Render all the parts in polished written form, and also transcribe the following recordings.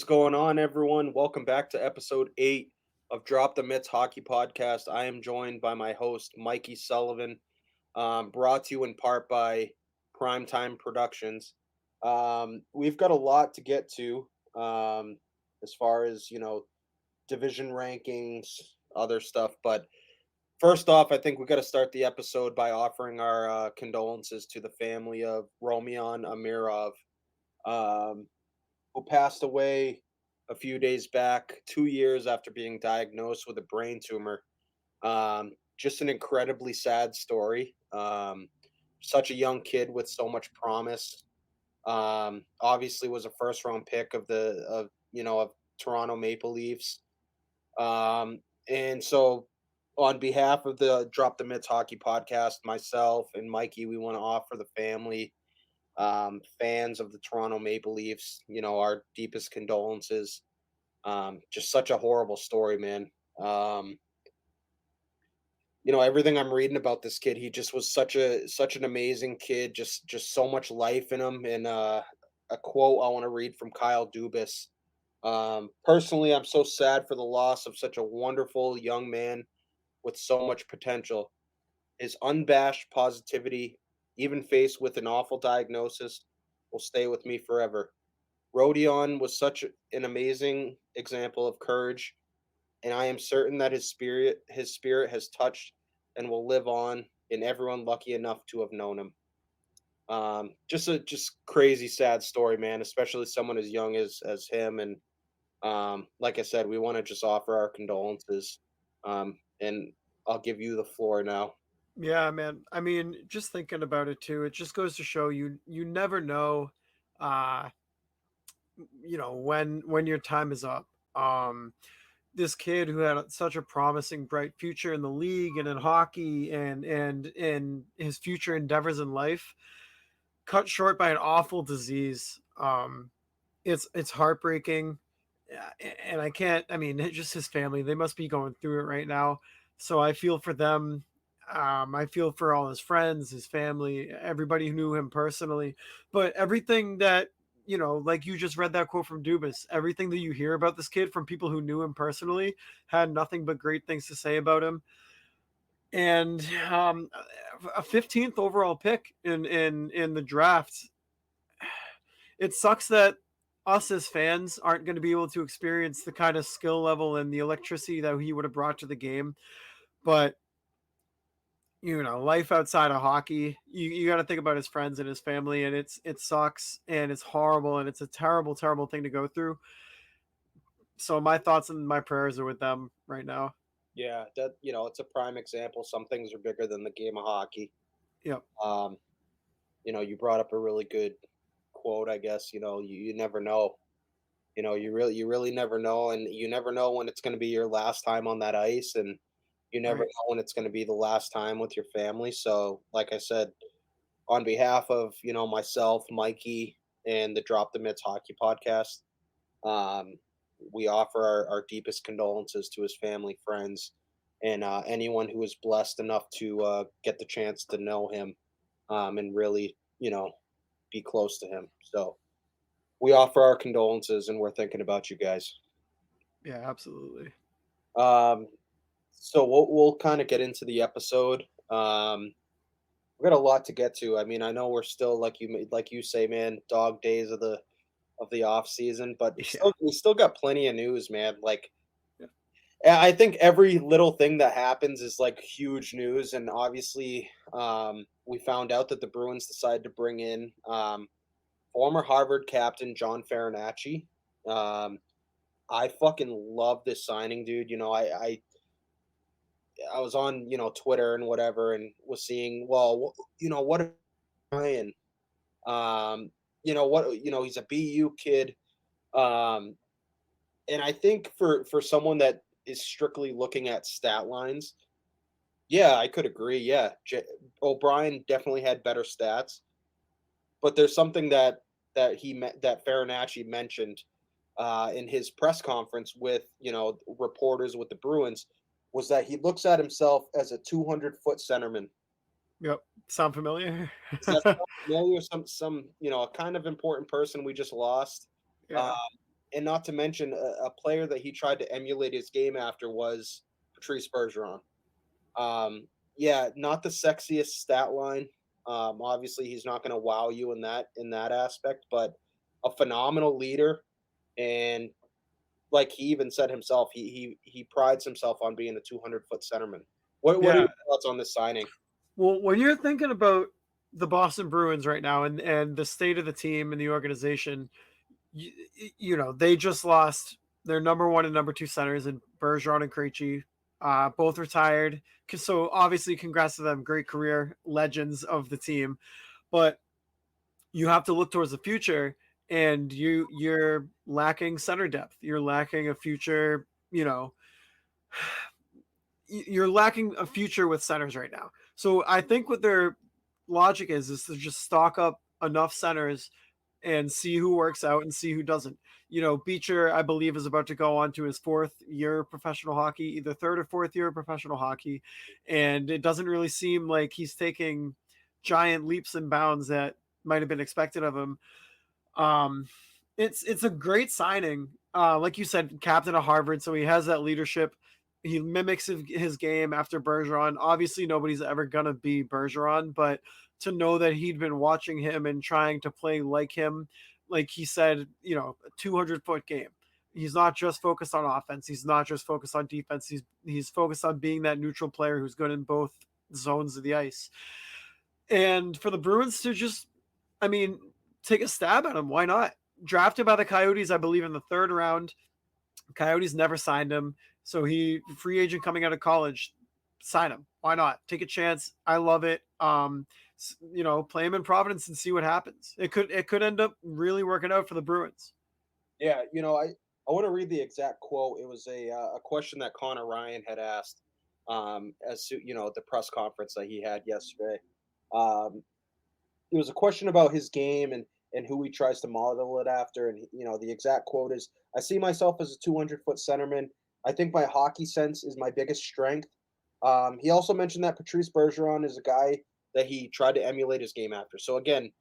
going on, everyone? Welcome back to episode 8 of Drop the Mitts Hockey Podcast. I am joined by my host, Mikey Sullivan, brought to you in part by Primetime Productions. We've got a lot to get to as far as, division rankings, other stuff. But first off, I think we got to start the episode by offering our condolences to the family of Romion Amirov. Um, who passed away a few days back, 2 years after being diagnosed with a brain tumor. Just an incredibly sad story. Such a young kid with so much promise. Obviously, was a first round pick of Toronto Maple Leafs. And so, on behalf of the Drop the Mitts Hockey Podcast, myself and Mikey, we want to offer the family, fans of the Toronto Maple Leafs, our deepest condolences. Just such a horrible story, man. Um, Everything I'm reading about this kid, he just was such an amazing kid, just so much life in him. And a quote I want to read from Kyle Dubas. Personally, I'm so sad for the loss of such a wonderful young man with so much potential. His unabashed positivity, even faced with an awful diagnosis, will stay with me forever. Rodion was such an amazing example of courage, and I am certain that his spirit has touched and will live on in everyone lucky enough to have known him. Just crazy sad story, man, especially someone as young as him. And like I said, we want to just offer our condolences. And I'll give you the floor now. Yeah, man. I mean, just thinking about it too, it just goes to show you never know uh when your time is up. This kid who had such a promising bright future in the league and in hockey and in his future endeavors in life cut short by an awful disease. It's heartbreaking. Yeah, and I can't. I mean, just his family, they must be going through it right now. So I feel for them. I feel for all his friends, his family, everybody who knew him personally. But everything that, like you just read that quote from Dubas, everything that you hear about this kid from people who knew him personally had nothing but great things to say about him. And a 15th overall pick in the draft. It sucks that us as fans aren't going to be able to experience the kind of skill level and the electricity that he would have brought to the game. But life outside of hockey, you got to think about his friends and his family, and it sucks and it's horrible and it's a terrible, terrible thing to go through. So my thoughts and my prayers are with them right now. Yeah, that it's a prime example. Some things are bigger than the game of hockey. Yep. Um, you brought up a really good quote, I guess. You never know. You really never know, and you never know when it's going to be your last time on that ice, and you never Right. know when it's going to be the last time with your family. So, like I said, on behalf of myself, Mikey, and the Drop the Mitts Hockey Podcast, um, we offer our deepest condolences to his family, friends, and anyone who was blessed enough to get the chance to know him, and really, be close to him. So we offer our condolences, and we're thinking about you guys. Yeah, absolutely. Um, so we'll kind of get into the episode. We got a lot to get to. I mean, I know we're still like you say, man, dog days of the off season, but Yeah. we still got plenty of news, man. Like, Yeah. I think every little thing that happens is like huge news, and obviously, we found out that the Bruins decided to bring in former Harvard captain John Farinacci. Um, I fucking love this signing, dude. I was on Twitter and whatever, and was seeing, well, what a Ryan. He's a BU kid. Um, and I think for someone that is strictly looking at stat lines, yeah, I could agree. Yeah, O'Brien definitely had better stats, but there's something that Farinacci mentioned in his press conference with reporters with the Bruins, was that he looks at himself as a 200-foot centerman. Yep. Sound familiar? Does that sound familiar? Some a kind of important person we just lost. Um, Yeah. and not to mention a player that he tried to emulate his game after was Patrice Bergeron. Yeah, not the sexiest stat line. Obviously, he's not going to wow you in that aspect, but a phenomenal leader, and like he even said himself, he prides himself on being a 200-foot centerman. What are Yeah. your thoughts on this signing? Well, when you're thinking about the Boston Bruins right now and the state of the team and the organization, you, you know, they just lost their number one and number two centers in Bergeron and Krejci, both retired. So obviously, congrats to them, great career, legends of the team. But you have to look towards the future, and you're lacking center depth. You're lacking a future. You know, you're lacking a future with centers right now. So I think what their logic is to just stock up enough centers and see who works out and see who doesn't. You know, Beecher, I believe, is about to go on to his fourth year of professional hockey, either third or fourth year of professional hockey. And it doesn't really seem like he's taking giant leaps and bounds that might have been expected of him. Um, it's a great signing. Like you said, captain of Harvard, so he has that leadership. He mimics his game after Bergeron. Obviously, nobody's ever gonna be Bergeron, but to know that he'd been watching him and trying to play like him, like he said, you know, a 200-foot game. He's not just focused on offense. He's not just focused on defense. He's focused on being that neutral player who's good in both zones of the ice. And for the Bruins to just, I mean, take a stab at him, why not? Drafted by the Coyotes, I believe, in the third round. Coyotes never signed him, so he free agent coming out of college, sign him. Why not? Take a chance. I love it. You know, play him in Providence and see what happens. It could end up really working out for the Bruins. Yeah, I want to read the exact quote. It was a question that Connor Ryan had asked, at the press conference that he had yesterday. Um, it was a question about his game and who he tries to model it after. And the exact quote is, "I see myself as a 200-foot centerman. I think my hockey sense is my biggest strength." He also mentioned that Patrice Bergeron is a guy that he tried to emulate his game after. So again,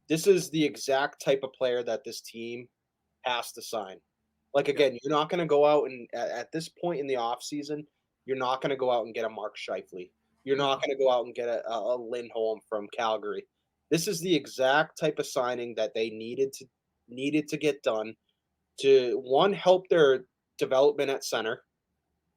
this is the exact type of player that this team has to sign. Like Yep. again, you're not going to go out and at this point in the off season, you're not going to go out and get a Mark Scheifele. You're not No. going to go out and get a Lindholm from Calgary. This is the exact type of signing that they needed to get done to one help their development at center.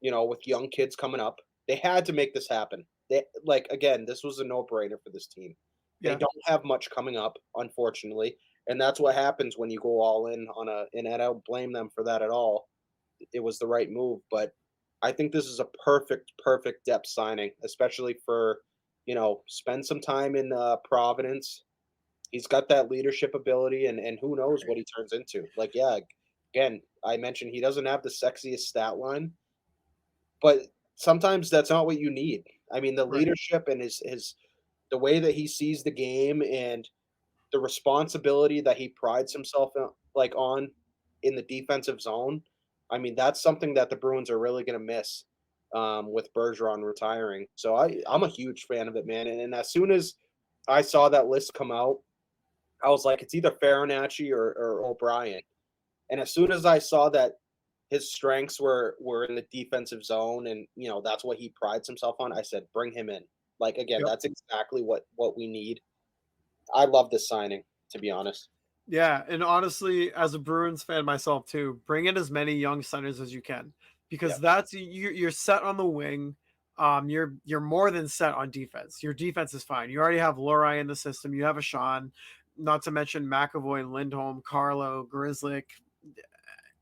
With young kids coming up, they had to make this happen. They like again, this was a no brainer for this team. They Yeah. don't have much coming up, unfortunately, and that's what happens when you go all in on and I don't blame them for that at all. It was the right move, but I think this is a perfect depth signing, especially for, spend some time in Providence. He's got that leadership ability, and who knows what he turns into. Like, yeah, again, I mentioned he doesn't have the sexiest stat line, but sometimes that's not what you need. I mean, the Right. leadership and his the way that he sees the game and the responsibility that he prides himself on in the defensive zone. I mean, that's something that the Bruins are really going to miss with Bergeron retiring. So I'm a huge fan of it, man. And as soon as I saw that list come out, I was like, it's either Farinacci or O'Brien. And as soon as I saw that his strengths were in the defensive zone, and that's what he prides himself on, I said, bring him in. Like again, Yep. that's exactly what we need. I love this signing, to be honest. Yeah, and honestly, as a Bruins fan myself too, bring in as many young centers as you can, because Yeah. that's you're set on the wing. You're more than set on defense. Your defense is fine. You already have Lorai in the system. You have a Sean, not to mention McAvoy, Lindholm, Carlo, Grizzlick,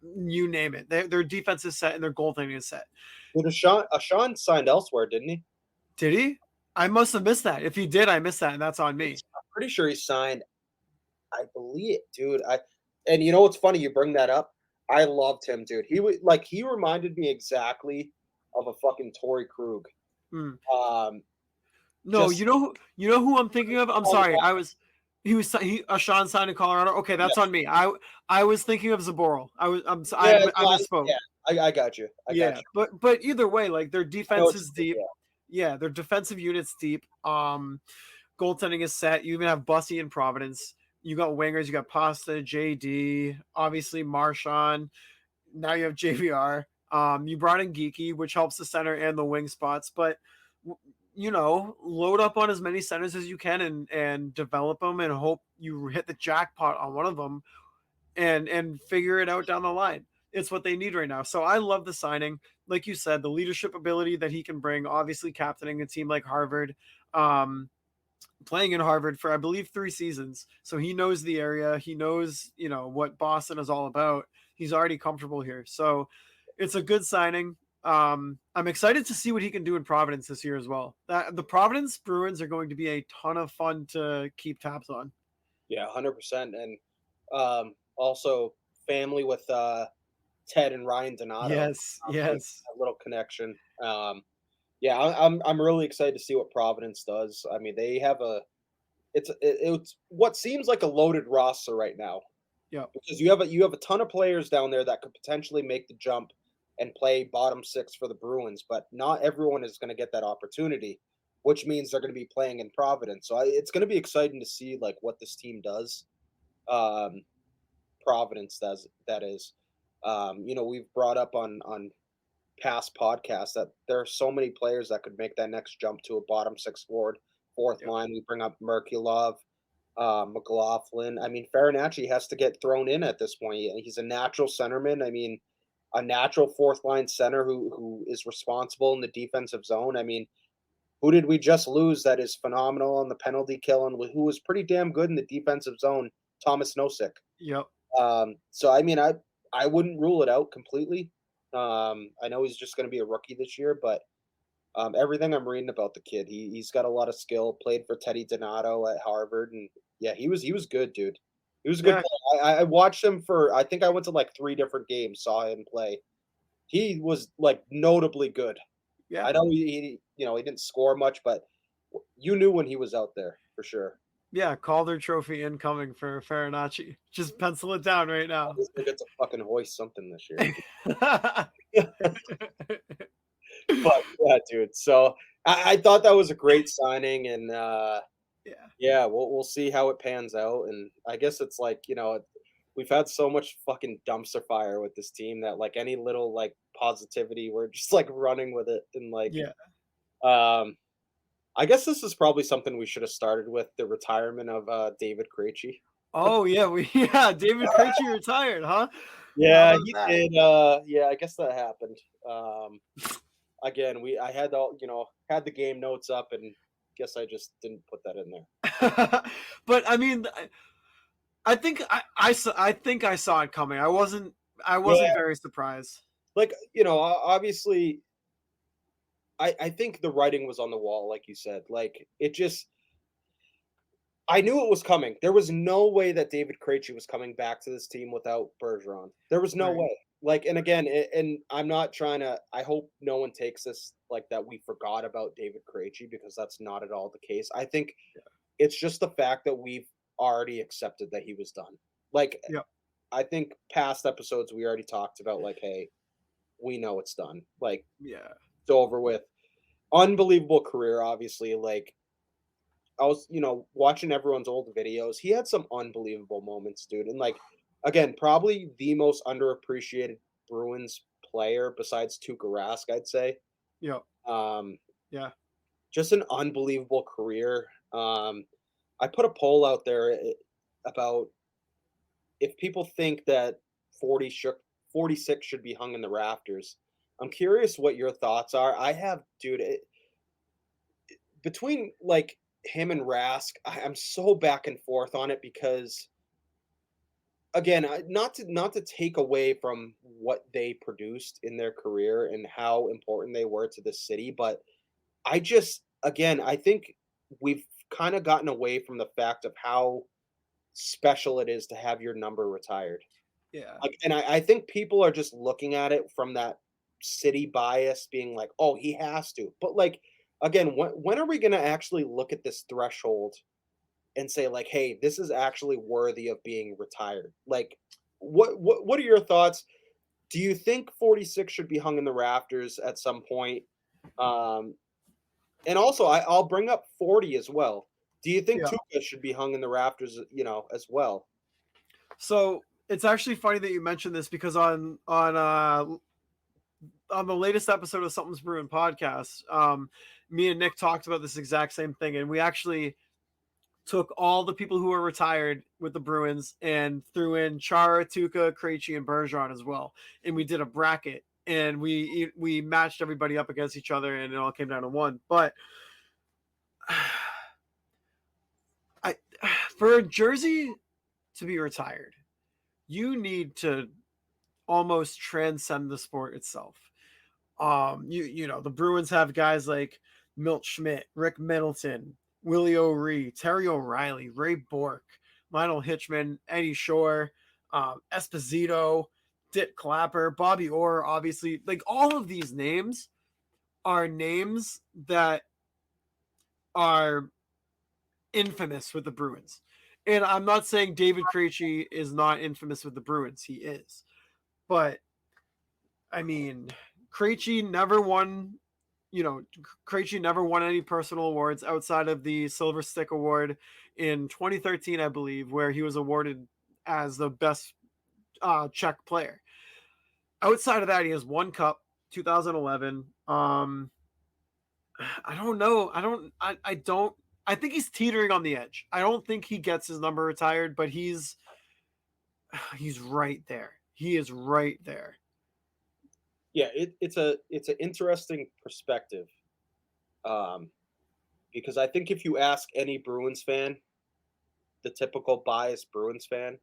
you name it. Their defense is set and their goaltending is set. Well, Sean signed elsewhere, didn't he? Did he? I must have missed that. If he did, I missed that, and that's on me. I'm pretty sure he signed. I believe, dude. And you know what's funny? You bring that up. I loved him, dude. He reminded me exactly of a fucking Torrey Krug. Hmm. Um, No, just you know who I'm thinking of. I'm on the sorry, ball. Sean signed in Colorado. Okay, that's Yes. on me. I was thinking of Zaboral. Yeah, I misspoke. yeah. I got you. I got Yeah, you. but either way, like their I know defense what you is mean, deep. yeah. Yeah, their defensive unit's deep. Goaltending is set. You even have Bussy in Providence. You got wingers, you got Pasta, JD, obviously Marchand. Now you have JVR. You brought in Geeky, which helps the center and the wing spots, but load up on as many centers as you can and develop them and hope you hit the jackpot on one of them and figure it out down the line. It's what they need right now. So I love the signing. Like you said, the leadership ability that he can bring, obviously captaining a team like Harvard, playing in Harvard for, I believe, 3 seasons. So he knows the area. He knows, what Boston is all about. He's already comfortable here. So it's a good signing. I'm excited to see what he can do in Providence this year as well. The Providence Bruins are going to be a ton of fun to keep tabs on. Yeah, 100%. And also family with Ted and Ryan Donato. Yes. A little connection. Yeah, I'm really excited to see what Providence does. I mean, they have it's what seems like a loaded roster right now. Yeah. Because you have a ton of players down there that could potentially make the jump and play bottom 6 for the Bruins, but not everyone is going to get that opportunity, which means they're going to be playing in Providence. So it's going to be exciting to see like what this team does. Providence does, that is. We've brought up on past podcasts that there are so many players that could make that next jump to a bottom 6 forward, fourth line. We bring up Merkulov, McLaughlin. I mean, Farinacci has to get thrown in at this point. He's a natural centerman. I mean, a natural fourth line center who is responsible in the defensive zone. I mean, who did we just lose that is phenomenal on the penalty kill and who was pretty damn good in the defensive zone? Thomas Nosek. Yep. So I mean, I wouldn't rule it out completely. I know he's just going to be a rookie this year, but everything I'm reading about the kid, he's got a lot of skill. Played for Teddy Donato at Harvard, and yeah, he was good, dude. He was a good player. I watched him for, I think I went to like 3 different games, saw him play. He was like notably good. Yeah. I know he didn't score much, but you knew when he was out there for sure. Yeah, Calder Trophy incoming for Farinacci. Just pencil it down right now. He's gonna get to fucking hoist something this year. But yeah, dude. So I thought that was a great signing, and yeah, we'll see how it pans out. And I guess it's like we've had so much fucking dumpster fire with this team that like any little like positivity, we're just like running with it, and like I guess this is probably something we should have started with the retirement of David Krejci. Oh yeah, David Krejci retired, huh? Yeah, he did. Yeah, I guess that happened. Again, I had had the game notes up, and guess I just didn't put that in there. But I mean, I think I think I saw it coming. I wasn't very surprised. Like obviously, I think the writing was on the wall, like you said. Like it just, I knew it was coming. There was no way that David Krejci was coming back to this team without Bergeron. There was no way. Like, and again, and I'm not trying to, I hope no one takes this like that we forgot about David Krejci, because that's not at all the case. I think it's just the fact that we've already accepted that he was done. Like, I think past episodes we already talked about like, hey, we know it's done. Like, it's over with. Unbelievable career, obviously. Like, I was, watching everyone's old videos. He had some unbelievable moments, dude. And like, again, probably the most underappreciated Bruins player besides Tuukka Rask, I'd say. Yeah. Just an unbelievable career. I put a poll out there about if people think that 46 should be hung in the rafters. I'm curious what your thoughts are. I have, dude, between like him and Rask, I'm so back and forth on it because, again, not to take away from what they produced in their career and how important they were to the city, but I think we've kind of gotten away from the fact of how special it is to have your number retired. Yeah. Like, and I think people are just looking at it from that city bias, being like, oh, he has to. But like, again, when are we going to actually look at this threshold and say like, hey, this is actually worthy of being retired? Like, what are your thoughts? Do you think 46 should be hung in the rafters at some point? And also, I'll bring up 40 as well. Do you think Yeah. Tuukka should be hung in the rafters, as well? So it's actually funny that you mentioned this because on the latest episode of Something's Brewing podcast, me and Nick talked about this exact same thing, and we actually took all the people who were retired with the Bruins and threw in Chara, Tuukka, Krejci, and Bergeron as well, and we did a bracket, and we matched everybody up against each other, and it all came down to one. But I, for a jersey to be retired, you need to almost transcend the sport itself. The Bruins have guys like Milt Schmidt, Rick Middleton, Willie O'Ree, Terry O'Reilly, Ray Bork, Lionel Hitchman, Eddie Shore, Esposito, Dick Clapper, Bobby Orr, obviously. Like, all of these names are names that are infamous with the Bruins. And I'm not saying David Krejci is not infamous with the Bruins. He is. But, I mean, Krejci never won Krejci never won any personal awards outside of the Silver Stick Award in 2013, I believe, where he was awarded as the best Czech player. Outside of that, he has one cup, 2011. I don't know. I don't. I think he's teetering on the edge. I don't think he gets his number retired, but he's right there. He is right there. Yeah, it's an interesting perspective, because I think if you ask any Bruins fan, the typical biased Bruins fan,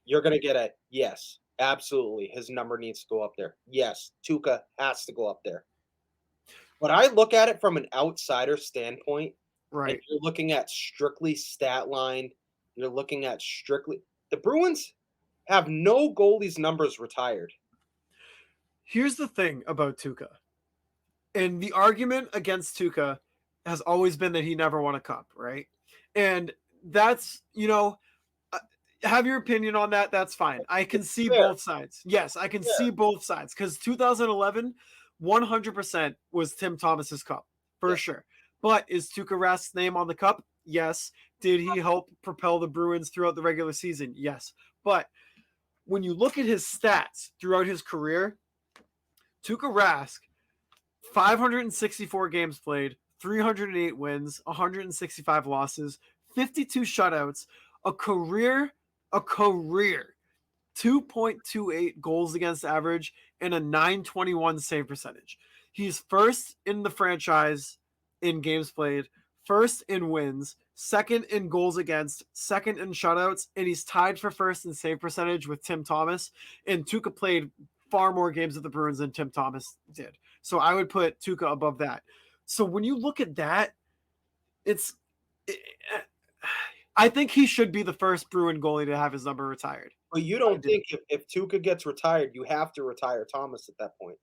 you're gonna get a yes, absolutely. His number needs to go up there. Yes, Tuukka has to go up there. But I look at it from an outsider standpoint, and Right. you're looking at strictly stat line. You're looking at strictly the Bruins have no goalies numbers retired. Here's the thing about Tuukka. And the argument against Tuukka has always been that he never won a cup, right? And that's, have your opinion on that. That's fine. I can see Fair, both sides. Yes, I can fair. see both sides because 2011, 100% was Tim Thomas's cup for Yeah. sure. But is Tuukka Rask's name on the cup? Yes. Did he help propel the Bruins throughout the regular season? Yes. But when you look at his stats throughout his career, Tuukka Rask, 564 games played, 308 wins, 165 losses, 52 shutouts, a career 2.28 goals against average, and a 921 save percentage. He's first in the franchise in games played, first in wins, second in goals against, second in shutouts, and he's tied for first in save percentage with Tim Thomas. And Tuukka played far more games with the Bruins than Tim Thomas did. So I would put Tuukka above that. So when you look at that, I think he should be the first Bruin goalie to have his number retired. But you don't think if Tuukka gets retired, you have to retire Thomas at that point?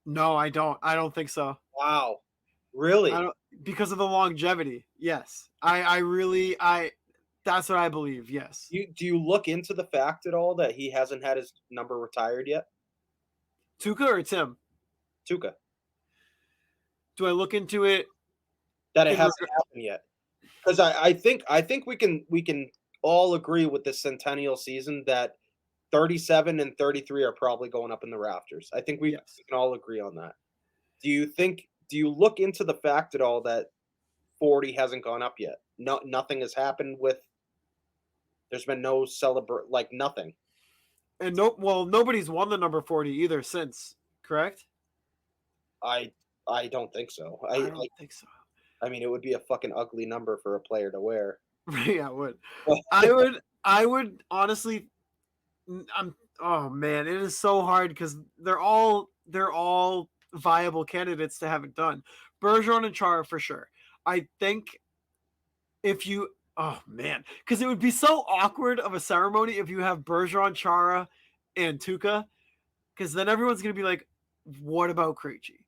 No, I don't. I don't think so. Wow, really? Because of the longevity. Yes, that's what I believe. Yes. Do you look into the fact at all that he hasn't had his number retired yet? Tuukka or Tim? Tuukka. Do I look into it? That it hasn't happened yet? Because I think we can all agree with the centennial season that 37 and 33 are probably going up in the rafters. I think we can all agree on that. Do you look into the fact at all that 40 hasn't gone up yet? No, nothing has happened with. There's been no nothing. And nobody's won the number 40 either since, correct? I don't think so. I don't think so. I mean, it would be a fucking ugly number for a player to wear. Yeah, it would. I would honestly. Oh man, it is so hard because they're all viable candidates to have it done. Bergeron and Chara for sure. I think oh man, because it would be so awkward of a ceremony if you have Bergeron, Chara, and Tuukka, because then everyone's gonna be like, "What about Krejci?"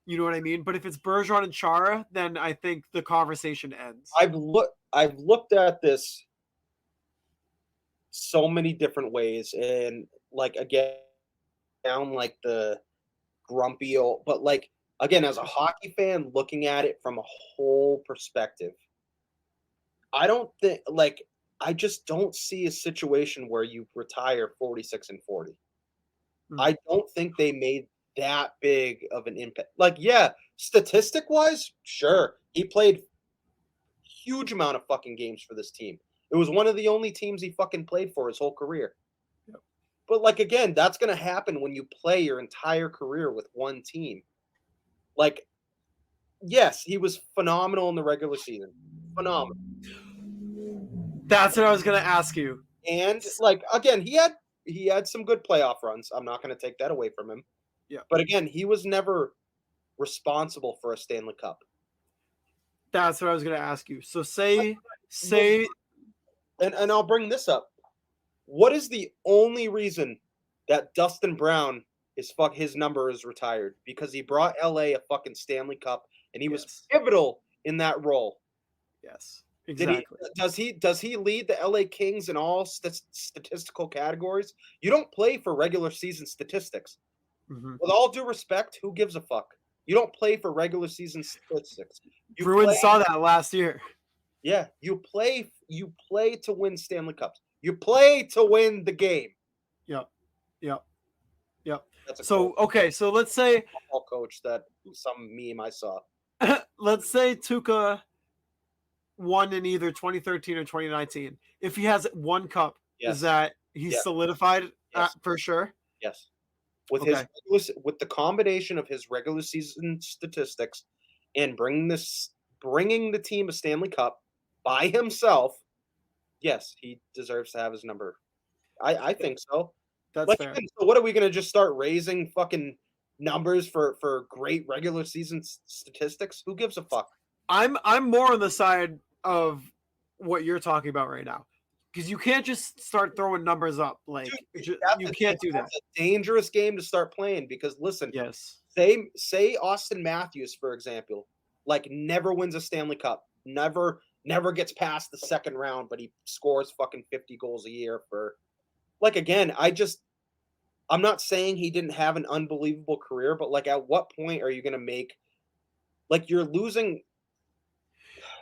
You know what I mean? But if it's Bergeron and Chara, then I think the conversation ends. I've looked at this so many different ways, and again, down the grumpy old, but again, as a hockey fan, looking at it from a whole perspective, I don't think like I just don't see a situation where you retire 46 and 40. Mm. I don't think they made that big of an impact. Like, yeah, statistic wise, sure. He played huge amount of fucking games for this team. It was one of the only teams he fucking played for his whole career. Yep. But like again, that's gonna happen when you play your entire career with one team. Like, yes, he was phenomenal in the regular season. Phenomenal. That's what I was gonna ask you. And like again, he had some good playoff runs. I'm not gonna take that away from him. Yeah. But again, he was never responsible for a Stanley Cup. That's what I was gonna ask you. So say And I'll bring this up. What is the only reason that Dustin Brown his number is retired? Because he brought LA a fucking Stanley Cup and he was Yes. pivotal in that role. Yes, Did he exactly. does he lead the LA Kings in all statistical categories? You don't play for regular season statistics. Mhm. With all due respect, who gives a fuck? You don't play for regular season statistics. You Bruins play, saw that last year. yeah, you play to win Stanley Cups. You play to win the game. Yep. Yep. Yep. That's a So quote okay, so let's say football coach that some meme I saw. let's say Tuca won in either 2013 or 2019. If he has one cup, Yes. is that he's Yeah. solidified Yes. for sure? Yes. With Okay. with the combination of his regular season statistics and bringing the team a Stanley Cup by himself, yes, he deserves to have his number. I think so. That's Like, fair. so what are we gonna just start raising fucking numbers for great regular season statistics? Who gives a fuck? I'm more on the side of what you're talking about right now. Because you can't just start throwing numbers up. Like Dude, you can't do that. that's a dangerous game to start playing because listen, Yes. say Austin Matthews, for example, like never wins a Stanley Cup, never gets past the second round, but he scores fucking 50 goals a year for like again, I'm not saying he didn't have an unbelievable career, but like at what point are you gonna make like you're losing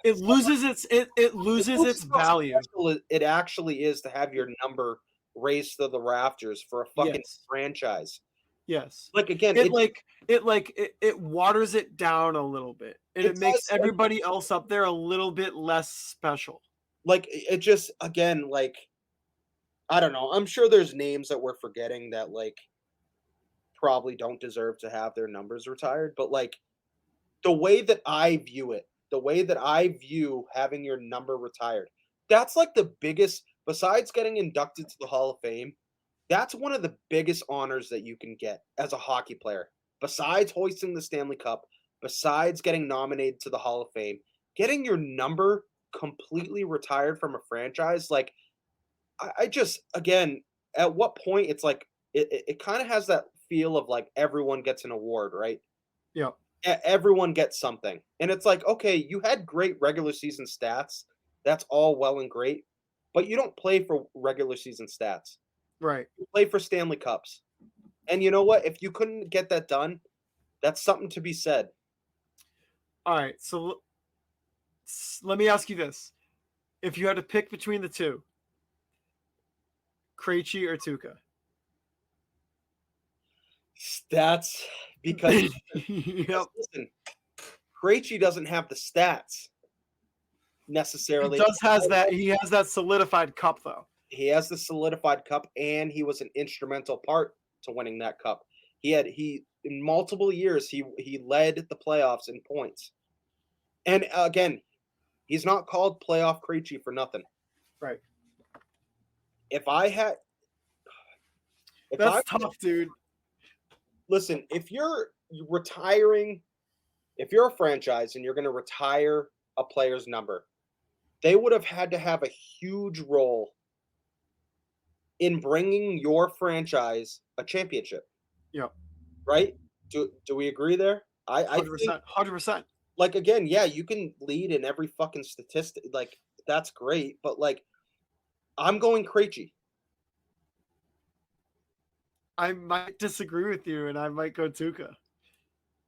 It loses its how value. special it actually is to have your number raised to the rafters for a fucking Yes. franchise. Yes. Like again, It waters it down a little bit. And it it makes does, everybody else up there a little bit less special. like it just again like I don't know. I'm sure there's names that we're forgetting that like probably don't deserve to have their numbers retired, but like the way that I view it, the way that I view having your number retired, that's like the biggest besides getting inducted to the Hall of Fame, that's one of the biggest honors that you can get as a hockey player. Besides hoisting the Stanley Cup, besides getting nominated to the Hall of Fame, getting your number completely retired from a franchise, like I just again, at what point it's like it kind of has that feel of like everyone gets an award, right? Yeah. Everyone gets something. And it's like, okay, you had great regular season stats. That's all well and great, but you don't play for regular season stats. Right. You play for Stanley Cups. And you know what? If you couldn't get that done, that's something to be said. All right. So let me ask you this. If you had to pick between the two, Krejci or Tuca? Stats because Yep. listen, Krejci doesn't have the stats necessarily. He has that solidified cup though. He has the solidified cup, and he was an instrumental part to winning that cup. He in multiple years he led the playoffs in points, and again, he's not called playoff Krejci for nothing. Right. If I had, if That's I tough, dude. listen, if you're retiring, if you're a franchise and you're going to retire a player's number, they would have had to have a huge role in bringing your franchise a championship. Yep. Right? Do we agree there? I 100%. think 100%. like again, yeah, you can lead in every fucking statistic. Like that's great, but like I'm going Krejci. I might disagree with you, and I might go Tuca.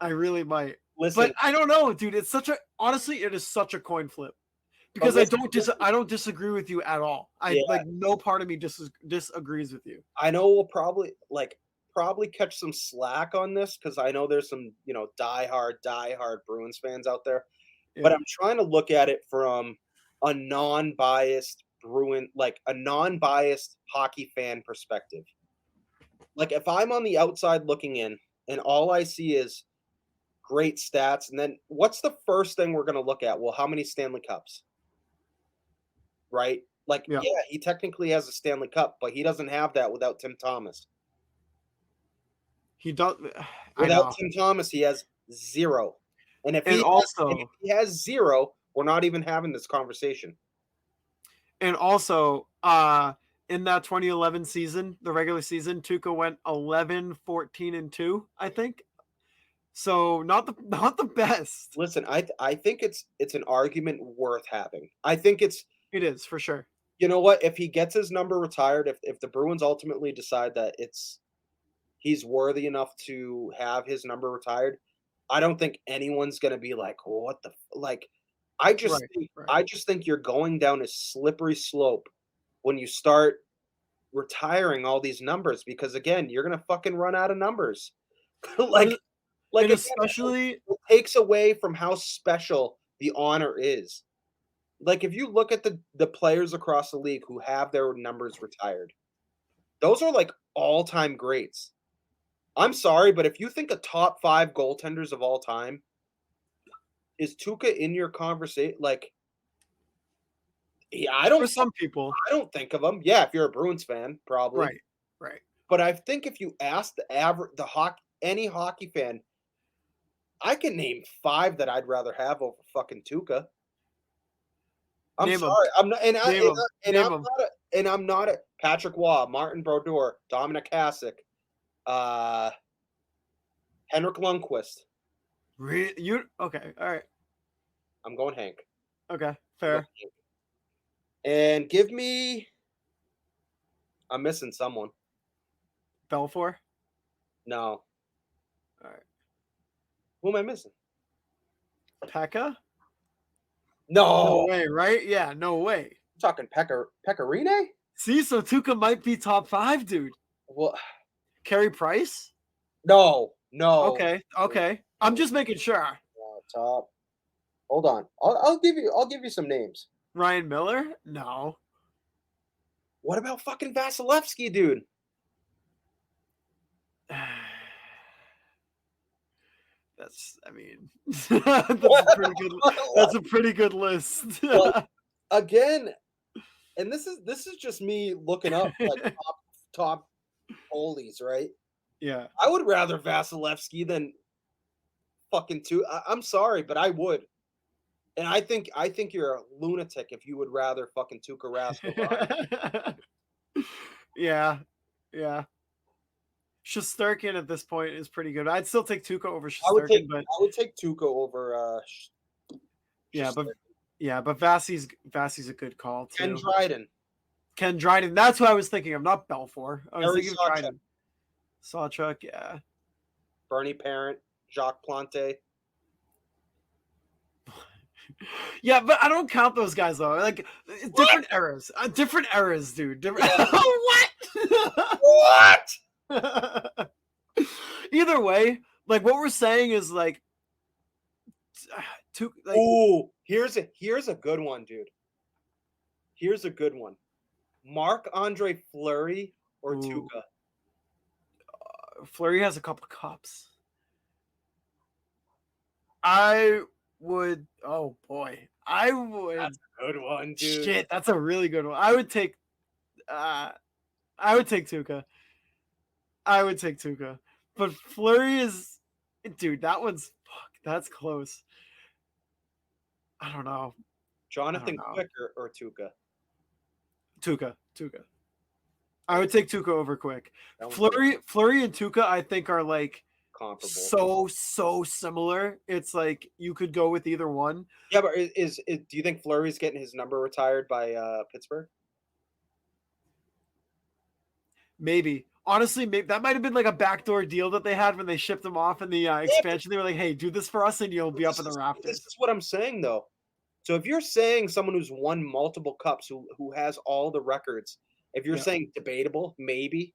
I really might. Listen, But I don't know, dude. It is such a coin flip because listen, I don't disagree with you at all. yeah, No part of me disagrees with you. I know we'll probably catch some slack on this because I know there's some diehard Bruins fans out there. But Yeah. I'm trying to look at it from a non-biased a non-biased hockey fan perspective. Like if I'm on the outside looking in and all I see is great stats, and then what's the first thing we're gonna look at? Well, how many Stanley Cups? Right? Like, Yeah. yeah, he technically has a Stanley Cup, but he doesn't have that without Tim Thomas. He does. I Without know. Tim Thomas, he has 0. And if And if he has 0, we're not even having this conversation. also, in that 2011 season, the regular season, Tuukka went 11, 14, and 2, I think. So not the best. Listen, I think it's an argument worth having. I think it's It is for sure. you know what? If he gets his number retired, if the Bruins ultimately decide that he's worthy enough to have his number retired, I don't think anyone's gonna be like, "What the like?" Right. I just think you're going down a slippery slope when you start retiring all these numbers because again, you're gonna fucking run out of numbers. like like And again, especially it takes away from how special the honor is. Like if you look at the players across the league who have their numbers retired, those are like all-time greats. I'm sorry, but if you think a top 5 goaltenders of all time, is Tuca in your conversation? Like, yeah, for some people. I don't think of him. Yeah, if you're a Bruins fan, probably. Right. Right. But I think if you ask any hockey fan, I can name 5 that I'd rather have over fucking Tuca. I'm Name 'em. sorry. I'm not, and I Name 'em. and Name I'm 'em. not a, and I'm not a Patrick Waugh, Martin Brodeur, Dominic Hasek, uh, Henrik Lundqvist. You okay? All right. I'm going Hank. Okay. I'm going Fair. Hank. And give me. I'm missing someone. Belfour. No. All right. Who am I missing? Pekka. No. No way. Right? Yeah. No way. I'm talking Pecorine? See, so Tuca might be top 5, dude. Well, Carey Price. no. Okay. I'm just making sure. Top. Hold on. I'll give you some names. Ryan Miller? No. What about fucking Vasilevsky, dude? I mean, that's a pretty good list. Well, again, and this is just me looking up like top goalies, right? Yeah. I would rather Vasilevsky than fucking I'm sorry, but I would. And I think you're a lunatic if you would rather fucking Tuukka Rask. Yeah. Shesterkin at this point is pretty good. I'd still take Tuukka over Shesterkin, but I would take Tuukka over but Vasi's a good call too. Ken Dryden. That's who I was thinking of, not Belfour. I was thinking of Dryden. Sawchuk, yeah. Bernie Parent, Jacques Plante. Yeah, but I don't count those guys though. Like different eras. Different eras, dude. Different What? Either way, like what we're saying is like ooh, here's a good one, dude. Here's a good one. Marc-Andre Fleury or Tuukka? Fleury has a couple cups. I would. Oh boy, I would. That's a good one, dude. Shit, that's a really good one. I would take Tuukka. But Fleury is, dude. That's close. I don't know. Jonathan Quick or Tuukka? Tuukka. I would take Tuukka over Quick. Fleury and Tuukka, I think, are like comparable. So similar. It's like you could go with either one. Yeah, but do you think Fleury's getting his number retired by Pittsburgh? Maybe. Honestly, maybe that might have been like a backdoor deal that they had when they shipped him off in the expansion. They were like, "Hey, do this for us, and you'll be up in the rafters." This is what I'm saying, though. So if you're saying someone who's won multiple cups, who has all the records, if you're Yeah. saying debatable, maybe,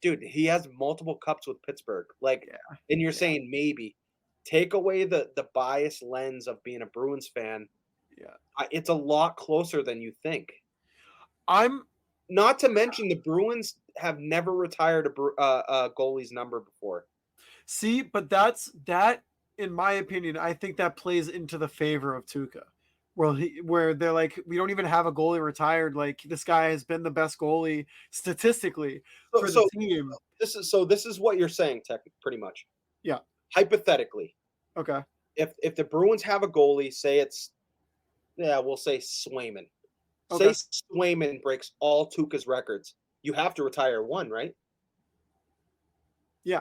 dude, he has multiple cups with Pittsburgh. Like, Yeah. and you're Yeah. saying maybe. Take away the bias lens of being a Bruins fan. Yeah. It's a lot closer than you think. I'm Not to mention the Bruins have never retired a goalie's number before. See, but that in my opinion, I think that plays into the favor of Tuca. Where they're like, we don't even have a goalie retired. Like this guy has been the best goalie statistically So, for the so team. this is what you're saying, pretty much. Yeah. Hypothetically, Okay. if the Bruins have a goalie, say it's we'll say Swayman. Say Okay. Swayman breaks all Tuca's records. You have to retire one, right? Yeah.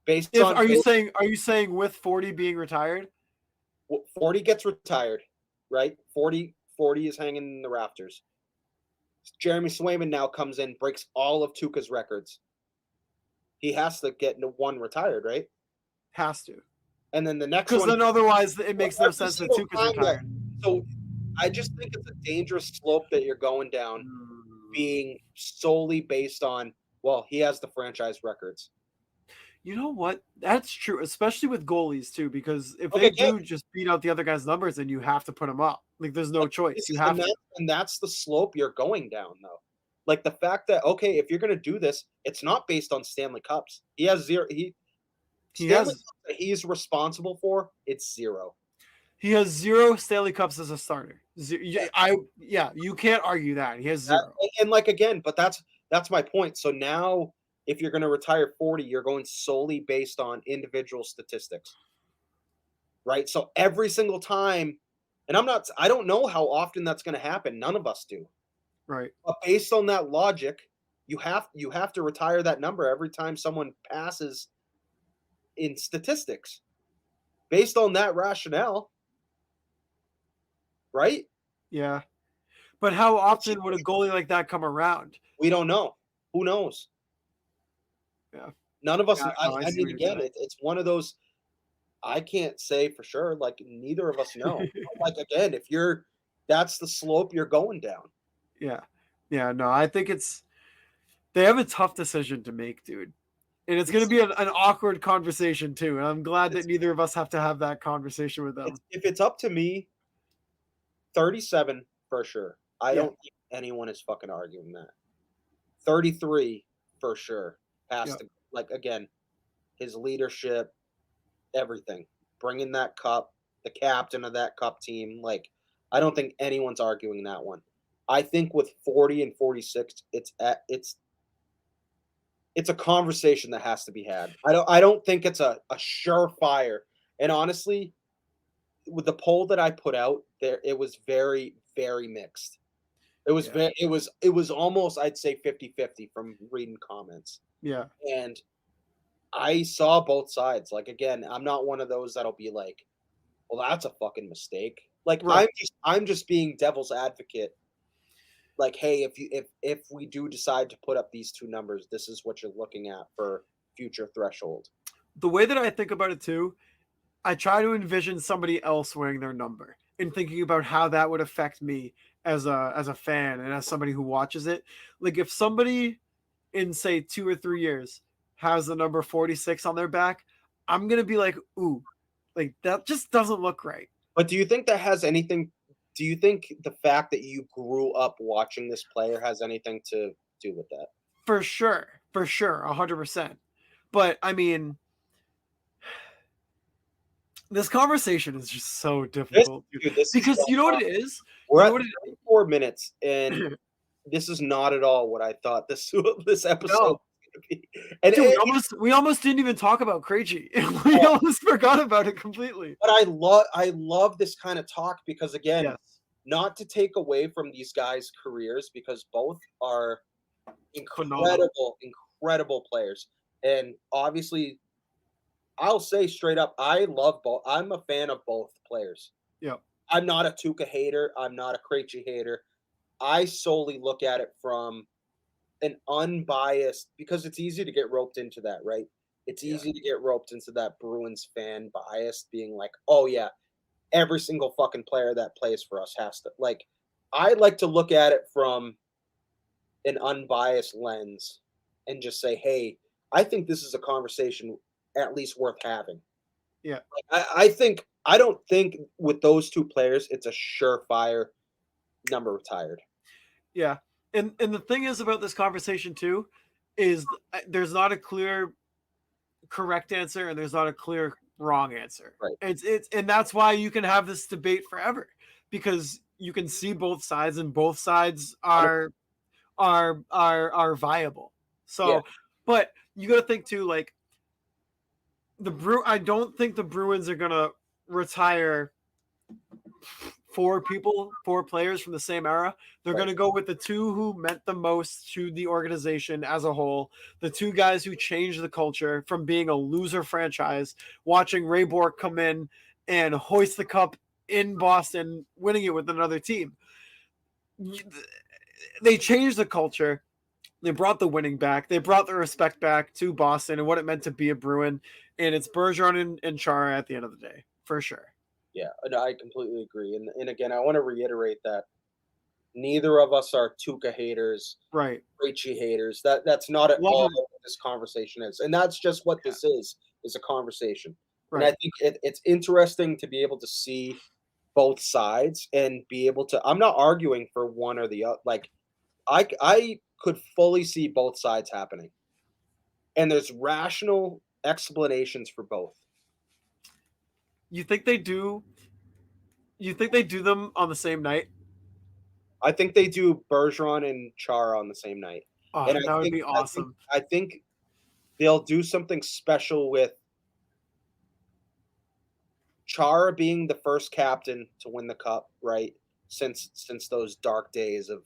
Based If on are you saying with 40 being retired? 40 gets retired, right? 40 is hanging in the rafters. Jeremy Swayman now comes in, breaks all of Tuca's records. He has to get one retired, right? Has to. And then the next Because one, then otherwise it makes no sense that Tuca's retired. So I just think it's a dangerous slope that you're going down, being solely based on, well, he has the franchise records. You know what? That's true, especially with goalies too, because if they do just beat out the other guy's numbers, then you have to put them up. Like there's no choice. You have to. And that's the slope you're going down, though. Like the fact that, okay, if you're going to do this, it's not based on Stanley Cups. He has zero. Stanley Cups that he's responsible for, it's zero. He has 0 Stanley Cups as a starter. You can't argue that. He has 0. And like again, but that's my point. So now if you're going to retire 40, you're going solely based on individual statistics. Right? So every single time, and I don't know how often that's going to happen. None of us do. Right. But based on that logic, you have to retire that number every time someone passes in statistics. Based on that rationale, right? Yeah. But how often would a goalie like that come around? We don't know. Who knows? Yeah. None of us. Yeah, I mean, again, it's one of those. I can't say for sure. Like neither of us know. Like again, that's the slope you're going down. Yeah. Yeah. No, I think they have a tough decision to make, dude. And it's going to be an awkward conversation too. And I'm glad that neither of us have to have that conversation with them. If it's up to me, 37 for sure. I don't think anyone is fucking arguing that. 33 for sure has to, like, again, his leadership, everything, bringing that cup, the captain of that cup team. Like, I don't think anyone's arguing that one. I think with 40 and 46, it's a conversation that has to be had. I don't think it's a surefire. And honestly, with the poll that I put out there, it was very, very mixed. It was it was almost, I'd say, 50-50 from reading comments. Yeah. And I saw both sides. Like again, I'm not one of those that'll be like, well, that's a fucking mistake. Like I'm just being devil's advocate. Like, hey, if we do decide to put up these two numbers, this is what you're looking at for future threshold. The way that I think about it too, I try to envision somebody else wearing their number and thinking about how that would affect me as a fan and as somebody who watches it. Like if somebody in say 2 or 3 years has the number 46 on their back, I'm going to be like, ooh, like that just doesn't look right. But do you think that has anything? Do you think the fact that you grew up watching this player has anything to do with that? For sure. 100%. But I mean, this conversation is just so difficult because you know what it is? We're at 4 minutes and this is not at all what I thought this episode was going to be. And dude, we almost didn't even talk about Krejci. We almost forgot about it completely. But I love this kind of talk because again, not to take away from these guys' careers because both are incredible players. And obviously, I'll say straight up, I love both. I'm a fan of both players. Yeah. I'm not a Tuca hater. I'm not a Krejci hater. I solely look at it from an unbiased, because it's easy to get roped into that, right? It's easy to get roped into that Bruins fan bias being like, oh yeah, every single fucking player that plays for us has to like. I like to look at it from an unbiased lens and just say, hey, I think this is a conversation at least worth having. Yeah. I don't think with those two players it's a surefire number retired. Yeah. And the thing is about this conversation too is there's not a clear correct answer and there's not a clear wrong answer. Right. It's and that's why you can have this debate forever because you can see both sides and both sides are viable. Yeah. So, but you got to think too like I don't think the Bruins are going to retire four players from the same era. They're Right. going to go with the two who meant the most to the organization as a whole, the two guys who changed the culture from being a loser franchise, watching Ray Bourque come in and hoist the cup in Boston, winning it with another team. They changed the culture. They brought the winning back. They brought the respect back to Boston and what it meant to be a Bruin. And it's Bergeron and Chara at the end of the day, for sure. Yeah, no, I completely agree. And again, I want to reiterate that neither of us are Tuca haters, Right. Krejci haters. That's not at Love all him. what this conversation is, and that's just what this is a conversation. And I Right. think it's interesting to be able to see both sides and be able to. I'm not arguing for one or the other. Like I could fully see both sides happening, and there's rational explanations for both. You think they do? You think they do them on the same night? I think they do Bergeron and Chara on the same night, Oh, and that would be awesome. I think they'll do something special with Chara being the first captain to win the cup, right? Since those dark days of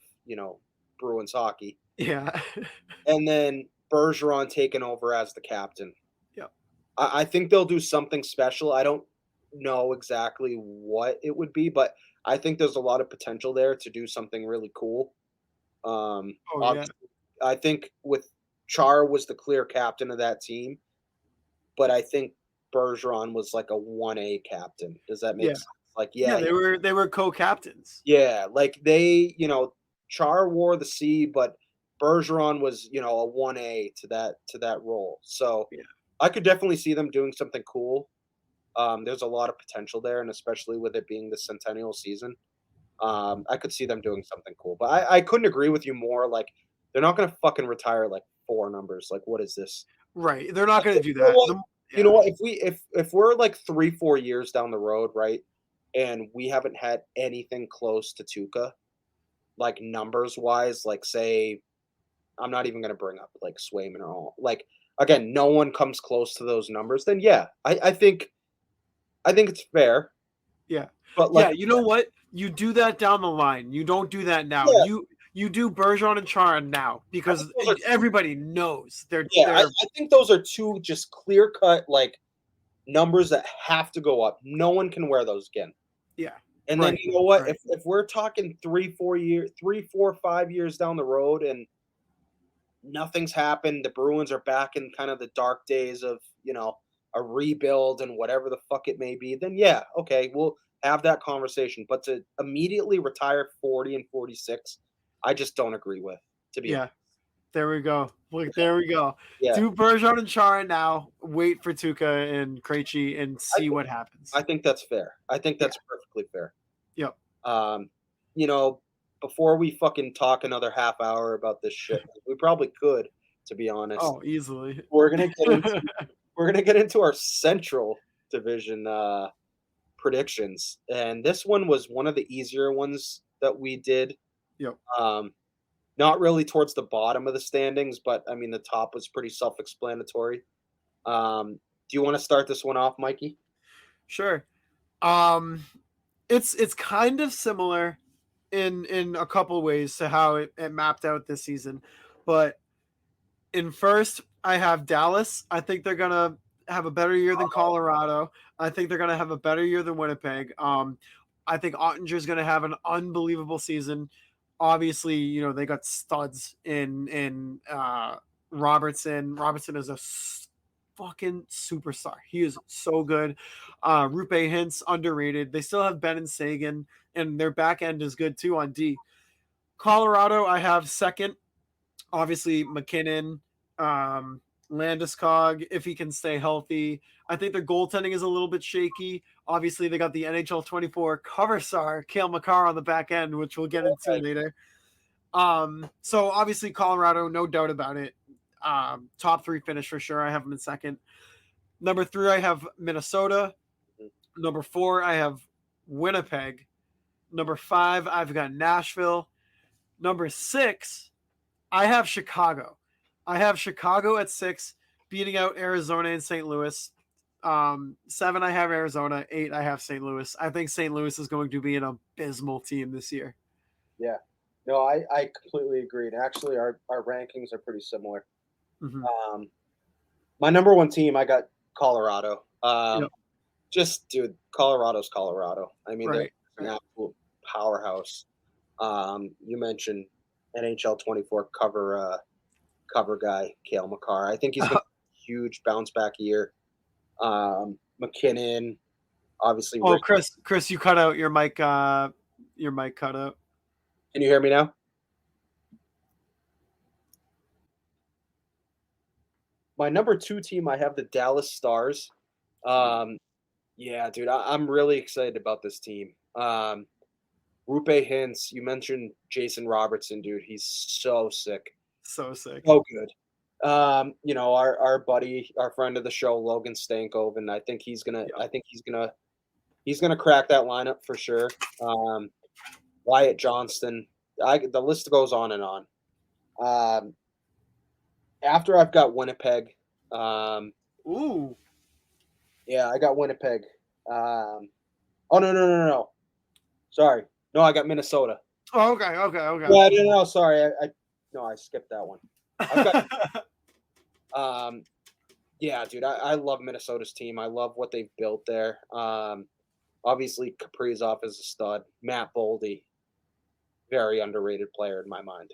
Bruins hockey, Yeah. and then Bergeron taking over as the captain. Yep. I think they'll do something special. I don't know exactly what it would be, but I think there's a lot of potential there to do something really cool. Oh yeah. Obviously, I think with Chara was the clear captain of that team, but I think Bergeron was like a 1A captain. Does that make Yeah. sense? Like, Yeah, yeah, they were co-captains. yeah, like Char wore the C, but Bergeron was, a 1A to that role. So Yeah. I could definitely see them doing something cool. There's a lot of potential there, and especially with it being the centennial season, I could see them doing something cool. But I couldn't agree with you more. Like, they're not gonna fucking retire like 4 numbers. Like, what is this? Right. They're not going to do You know that. what? You know Yeah. what? If we're like 3-4 years down the road, right, and we haven't had anything close to Tuca, like numbers wise, like say, I'm not even gonna bring up like Swayman or all. Like again, no one comes close to those numbers. Then yeah, I think it's fair. Yeah. But Yeah, like you know what? You do that down the line. You don't do that now. yeah, You do Bergeron and Chara now I because think those are everybody knows yeah, I, they're I think those are two just clear cut like numbers that have to go up. No one can wear those again. yeah. And then Right. you know what? Right. If we're talking 3, 4, 5 years down the road and nothing's happened, the Bruins are back in kind of the dark days of, a rebuild and whatever the fuck it may be, then yeah, okay, we'll have that conversation. But to immediately retire 40 and 46, I just don't agree with, to be Yeah. honest. There we go. Look, there we go. Yeah. Do Bergeron and Chara now. Wait for Tuca and Krejci and I see think what happens. I think that's fair. I think Yeah. that's perfectly fair. Yep. Um, you know, before we fucking talk another half hour about this shit, we probably could, to be honest. Oh, easily. We're gonna get into our Central Division predictions, and this one was one of the easier ones that we did. Yep. Not really towards the bottom of the standings, but I mean the top was pretty self-explanatory. Do you want to start this one off, Mikey? Sure. It's kind of similar in a couple ways to how it mapped out this season, but in first I have Dallas. I think they're gonna have a better year than Colorado. I think they're gonna have a better year than Winnipeg. I think Ottinger's gonna have an unbelievable season. Obviously, they got studs in Robertson. Robertson is a fucking superstar. He is so good. Rupe Hintz, underrated. They still have Ben and Sagan, and their back end is good too on D. Colorado, I have second. Obviously, McKinnon, Landeskog, if he can stay healthy. I think their goaltending is a little bit shaky. Obviously, they got the NHL 24 cover star, Cale Makar, on the back end, which we'll get into later. So obviously Colorado, no doubt about it. Top 3 finish for sure. I have them in second. Number 3, I have Minnesota. Number 4, I have Winnipeg. Number 5, I've got Nashville. Number 6, I have Chicago. I have Chicago at 6, beating out Arizona and St. Louis. 7, I have Arizona. 8, I have St. Louis. I think St. Louis is going to be an abysmal team this year. Yeah. No, I completely agree. And actually, our rankings are pretty similar. Mm-hmm. My number 1 team, I got Colorado. Just, dude, Colorado's Colorado. I mean, they're an absolute powerhouse. You mentioned NHL 24 cover guy, Cale Makar. I think he's going to have a huge bounce back year. McKinnon, obviously. Oh, Chris, you cut out your mic. Your mic cut out. Can you hear me now? My number 2 team, I have the Dallas Stars. Yeah, dude, I'm really excited about this team. Rupe Hintz, you mentioned Jason Robertson, dude. He's so sick. So sick. So good. Our buddy, our friend of the show, Logan Stankoven. I think he's gonna crack that lineup for sure. Wyatt Johnston. The list goes on and on. After I've got Winnipeg. Ooh. Yeah, I got Winnipeg. Oh no. Sorry. No, I got Minnesota. Oh, okay. Yeah, no, sorry. I skipped that one. I've got, yeah, dude, I love Minnesota's team. I love what they've built there. Obviously, Kaprizov is a stud. Matt Boldy, very underrated player in my mind.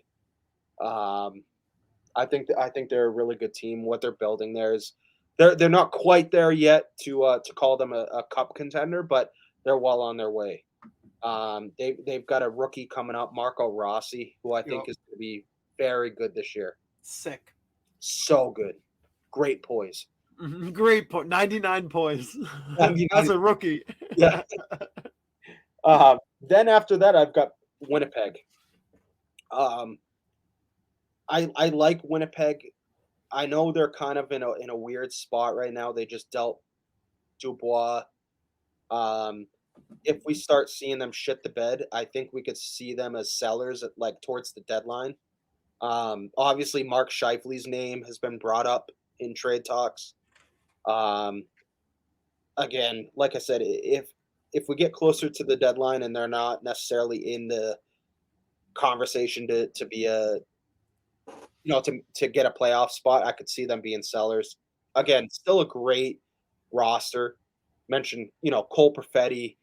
I think they're a really good team. What they're building there is they're not quite there yet to call them a cup contender, but they're well on their way. They've got a rookie coming up, Marco Rossi, who I think is going to be very good this year. Sick. So good. Great poise. Mm-hmm. Great poise. 99 poise. 99. That's a rookie. Yeah. Then after that, I've got Winnipeg. I like Winnipeg. I know they're kind of in a weird spot right now. They just dealt Dubois. If we start seeing them shit the bed, I think we could see them as sellers towards the deadline. Obviously, Mark Scheifele's name has been brought up in trade talks. Again, like I said, if we get closer to the deadline and they're not necessarily in the conversation to be to get a playoff spot, I could see them being sellers. Again, still a great roster. Mentioned, Cole Perfetti,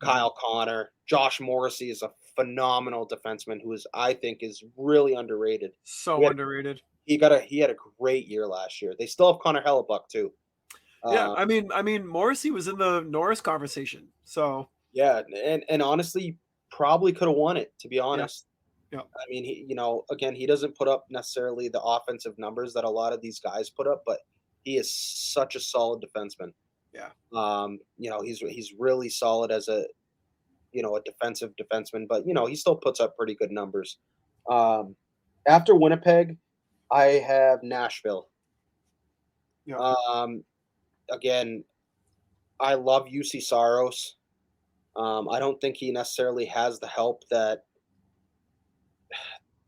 Kyle Connor, Josh Morrissey is a phenomenal defenseman who I think is really underrated. So underrated. He had a great year last year. They still have Connor Hellebuck too. Yeah, I mean, Morrissey was in the Norris conversation. So yeah, and honestly, probably could have won it, to be honest. Yeah. I mean, he doesn't put up necessarily the offensive numbers that a lot of these guys put up, but he is such a solid defenseman. Yeah. He's really solid as a defensive defenseman, but he still puts up pretty good numbers. After Winnipeg, I have Nashville. Yeah. Again, I love UC Saros. I don't think he necessarily has the help that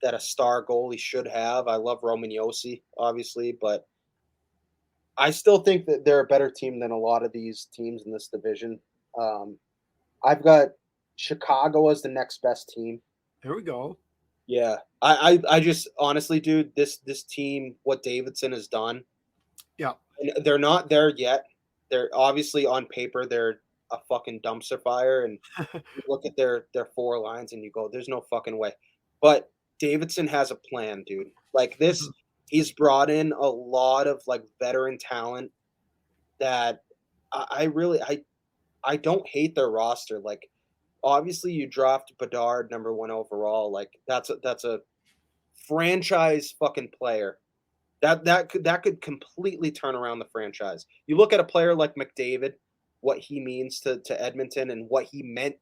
a star goalie should have. I love Roman Josi, obviously, but I still think that they're a better team than a lot of these teams in this division. I've got Chicago as the next best team. Here we go. Yeah, I just honestly, dude, this team, what Davidson has done. Yeah, and they're not there yet. They're obviously on paper they're a fucking dumpster fire, and you look at their 4 lines and you go, "There's no fucking way." But Davidson has a plan, dude. Like this, He's brought in a lot of like veteran talent that I really I don't hate their roster. Like obviously you draft Bedard number 1 overall. Like that's a franchise fucking player. That could completely turn around the franchise. You look at a player like McDavid, what he means to Edmonton and what he meant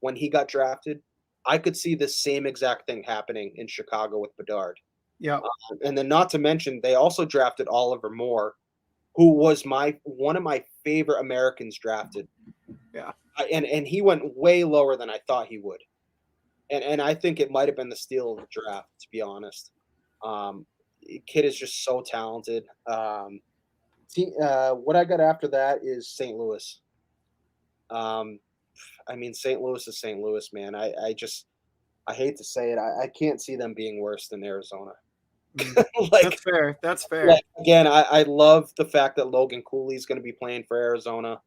when he got drafted. I could see the same exact thing happening in Chicago with Bedard. Yep. And then not to mention they also drafted Oliver Moore, who was my one of my favorite Americans drafted. Yeah. And he went way lower than I thought he would. And I think it might have been the steal of the draft, to be honest. Kid is just so talented. What I got after that is St. Louis. Um, I mean, St. Louis is St. Louis, man. I hate to say it, I can't see them being worse than Arizona. That's like, fair. That's fair. like again, I love the fact that Logan Cooley is going to be playing for Arizona.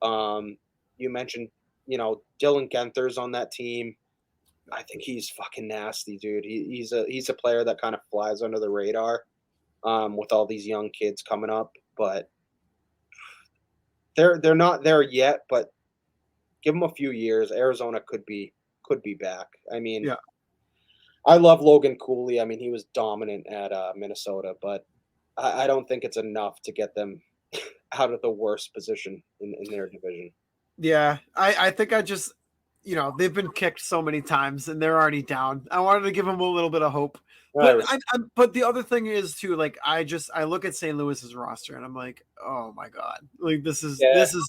You mentioned, Dylan Genther's on that team. I think he's fucking nasty, dude. He's a player that kind of flies under the radar, with all these young kids coming up, but they're not there yet. But give them a few years, Arizona could be back. I mean, Yeah. I love Logan Cooley. I mean, he was dominant at Minnesota, but I don't think it's enough to get them out of the worst position in their division. Yeah. I think they've been kicked so many times and they're already down. I wanted to give them a little bit of hope. But but the other thing is too, like I look at St. Louis's roster and I'm like, oh my god, like this is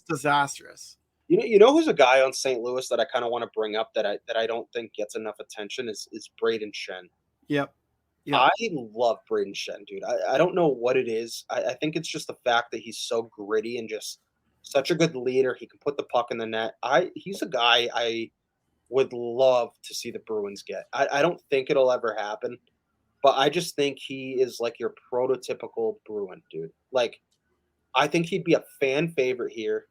disastrous. You know who's a guy on St. Louis that I kind of want to bring up that I don't think gets enough attention is Braden Shen. Yep. I love Braden Shen, dude. I don't know what it is. I think it's just the fact that he's so gritty and just such a good leader. He can put the puck in the net. He's a guy I would love to see the Bruins get. I don't think it'll ever happen, but I just think he is like your prototypical Bruin, dude. Like I think he'd be a fan favorite here.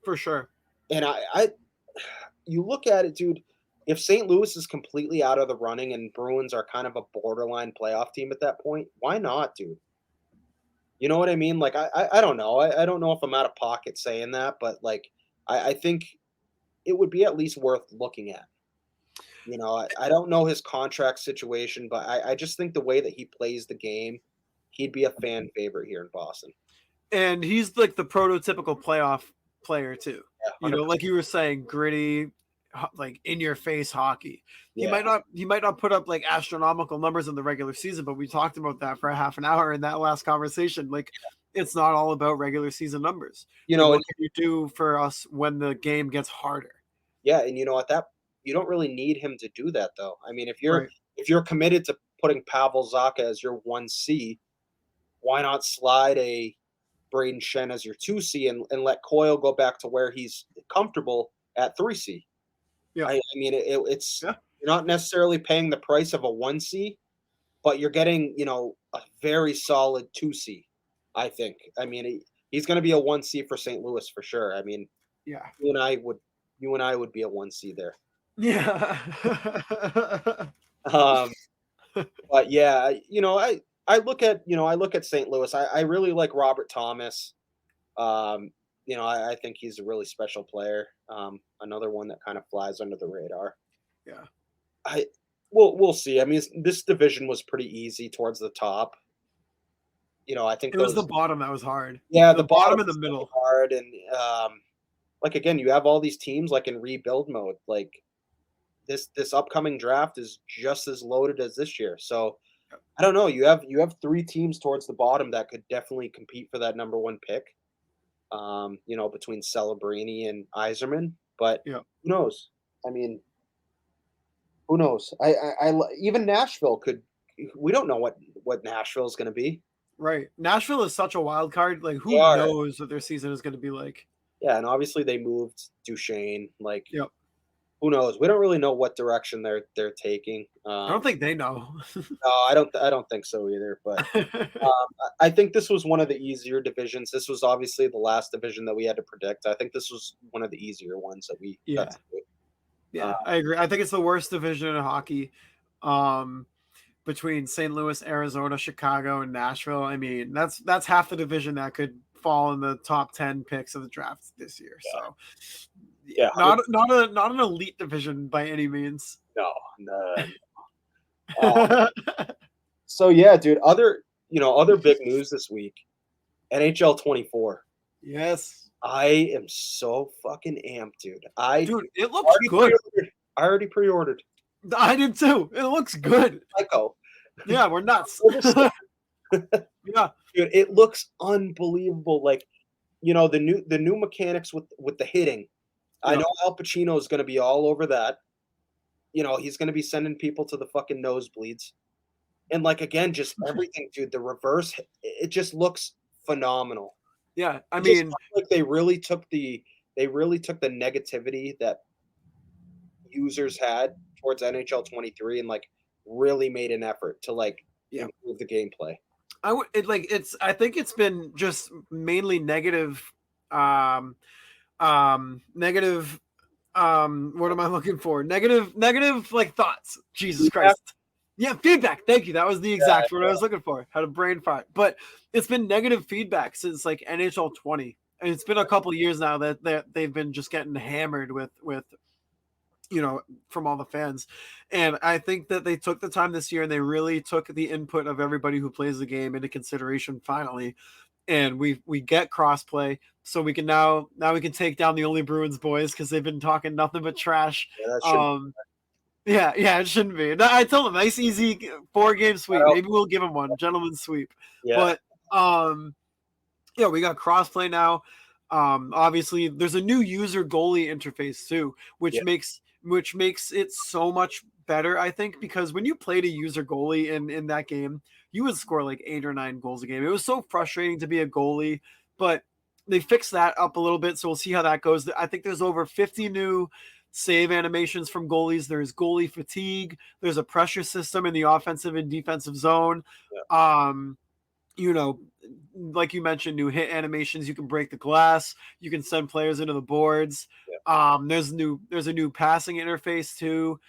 For sure. And you look at it, dude. If St. Louis is completely out of the running and Bruins are kind of a borderline playoff team at that point, why not, dude? You know what I mean? Like I don't know. I don't know if I'm out of pocket saying that, but like I think it would be at least worth looking at. I don't know his contract situation, but I just think the way that he plays the game, he'd be a fan favorite here in Boston. And he's like the prototypical playoff player too. Yeah, Like you were saying, gritty, like in your face hockey. He yeah. might not put up like astronomical numbers in the regular season, but we talked about that for a half an hour in that last conversation. Like it's not all about regular season numbers. Like, what can you do for us when the game gets harder? Yeah, and you know what, that you don't really need him to do that though. I mean, if you're committed to putting Pavel Zacha as your 1C, why not slide a Braden Shen as your 2C and let Coyle go back to where he's comfortable at 3C? Yeah. I mean, it's you're not necessarily paying the price of a 1C, but you're getting, a very solid 2C, I think. I mean, he's going to be a 1C for St. Louis for sure. I mean, yeah, you and I would be a 1C there. Yeah. But yeah, I look at St. Louis. I really like Robert Thomas. I think he's a really special player. Another one that kind of flies under the radar. Yeah. We'll see. I mean, this division was pretty easy towards the top. I think it was the bottom that was hard. Yeah, the bottom and the middle hard, and like again, you have all these teams like in rebuild mode. Like this upcoming draft is just as loaded as this year. So I don't know. You have 3 teams towards the bottom that could definitely compete for that number 1 pick. Between Celebrini and Yzerman, but who knows? I mean, who knows? I even Nashville could. We don't know what Nashville is going to be. Right. Nashville is such a wild card. Like, who knows what their season is going to be like? Yeah, and obviously they moved Duchesne. Like, who knows? We don't really know what direction they're taking. I don't think they know. No, I don't think so either. But I think this was one of the easier divisions. This was obviously the last division that we had to predict. I think this was one of the easier ones that we got to do. Yeah, I agree. I think it's the worst division in hockey. between St. Louis, Arizona, Chicago, and Nashville. I mean, that's half the division that could fall in the top 10 picks of the draft this year. Yeah. So Yeah, not an elite division by any means. no. So yeah, dude. Other big news this week. NHL 24. Yes. I am so fucking amped, dude. Dude, it looks good. I already pre-ordered. I did too. It looks good. Psycho. Yeah, we're nuts. Yeah, dude, it looks unbelievable. Like, the new mechanics with the hitting. I know Al Pacino is going to be all over that. He's going to be sending people to the fucking nosebleeds. And like, again, just everything, dude. The reverse, it just looks phenomenal. Yeah, I mean, like they really took the negativity that users had towards NHL 23 and like really made an effort to like improve the gameplay. I think it's been just mainly negative negative what am I looking for? Negative like thoughts. Jesus Christ. Yeah, feedback. Thank you. That was the exact word I was looking for. Had a brain fart. But it's been negative feedback since like NHL 20. And it's been a couple of years now that they've been just getting hammered with from all the fans. And I think that they took the time this year and they really took the input of everybody who plays the game into consideration finally. And we get crossplay, so we can now we can take down the only Bruins boys because they've been talking nothing but trash. Yeah, it shouldn't be. I told them nice, easy 4-game sweep. Maybe we'll give them one, gentleman's sweep. Yeah. But we got crossplay now. Obviously, there's a new user goalie interface too, which makes it so much better, I think, because when you played a user goalie in that game, you would score like 8 or 9 goals a game. It was so frustrating to be a goalie, but they fixed that up a little bit, so we'll see how that goes. I think there's over 50 new save animations from goalies. There's goalie fatigue. There's a pressure system in the offensive and defensive zone. Like you mentioned, new hit animations. You can break the glass. You can send players into the boards. There's a new passing interface too.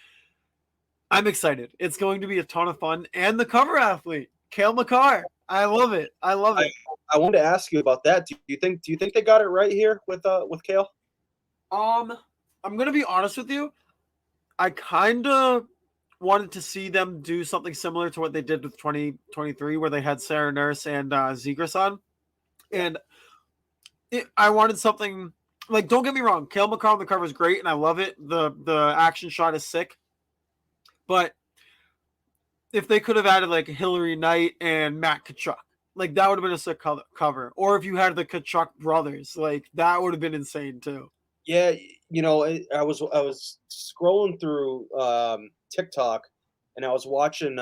I'm excited. It's going to be a ton of fun. And the cover athlete, Cale Makar. I love it. I wanted to ask you about that. Do you think they got it right here with Cale? I'm gonna be honest with you. I kind of wanted to see them do something similar to what they did with 2023, where they had Sarah Nurse and Zegras on. And I wanted something like, don't get me wrong, Cale Makar on the cover is great, and I love it. The action shot is sick. But if they could have added like Hillary Knight and Matt Tkachuk, like that would have been a sick cover. Or if you had the Tkachuk brothers, like that would have been insane too. Yeah, I was scrolling through TikTok, and I was watching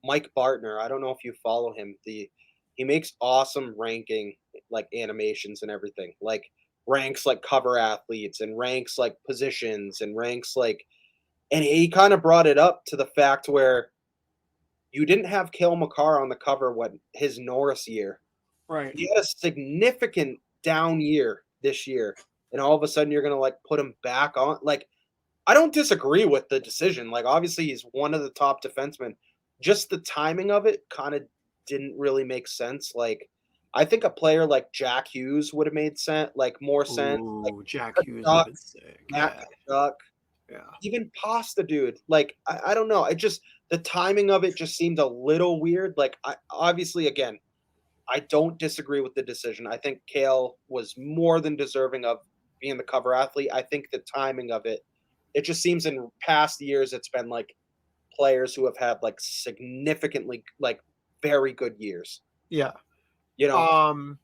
Mike Bartner. I don't know if you follow him. He makes awesome ranking like animations and everything. Like ranks like cover athletes and ranks like positions and ranks like, and he kind of brought it up to the fact where you didn't have Cale Makar on the cover his Norris year. Right. He had a significant down year this year. And all of a sudden you're going to like put him back on. Like, I don't disagree with the decision. Like, obviously he's one of the top defensemen. Just the timing of it kind of didn't really make sense. Like, I think a player like Jack Hughes would have made sense, like more sense. Like Jack Hughes would have been sick. Matt Tkachuk, even Pasta, dude. Like, I don't know. The timing of it just seemed a little weird. Like, obviously, again, I don't disagree with the decision. I think Cale was more than deserving of being the cover athlete. I think the timing of it just seems in past years it's been like players who have had like significantly like very good years. Yeah. What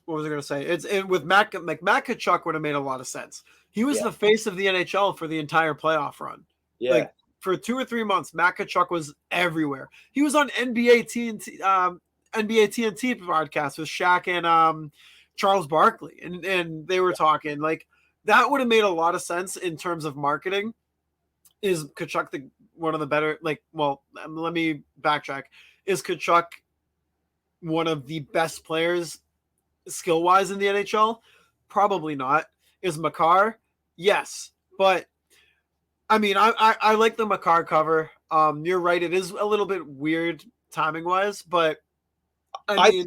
was I going to say? With Matt Tkachuk would have made a lot of sense. He was the face of the NHL for the entire playoff run. Yeah. Like for 2 or 3 months, Matt Tkachuk was everywhere. He was on NBA TNT broadcast with Shaq and Charles Barkley, and they were talking like that would have made a lot of sense in terms of marketing. Is Tkachuk one of the better? Like, well, let me backtrack. Is Tkachuk one of the best players skill wise in the NHL? Probably not. Is Makar? Yes, but I mean, I like the Makar cover. You're right. It is a little bit weird timing wise, but I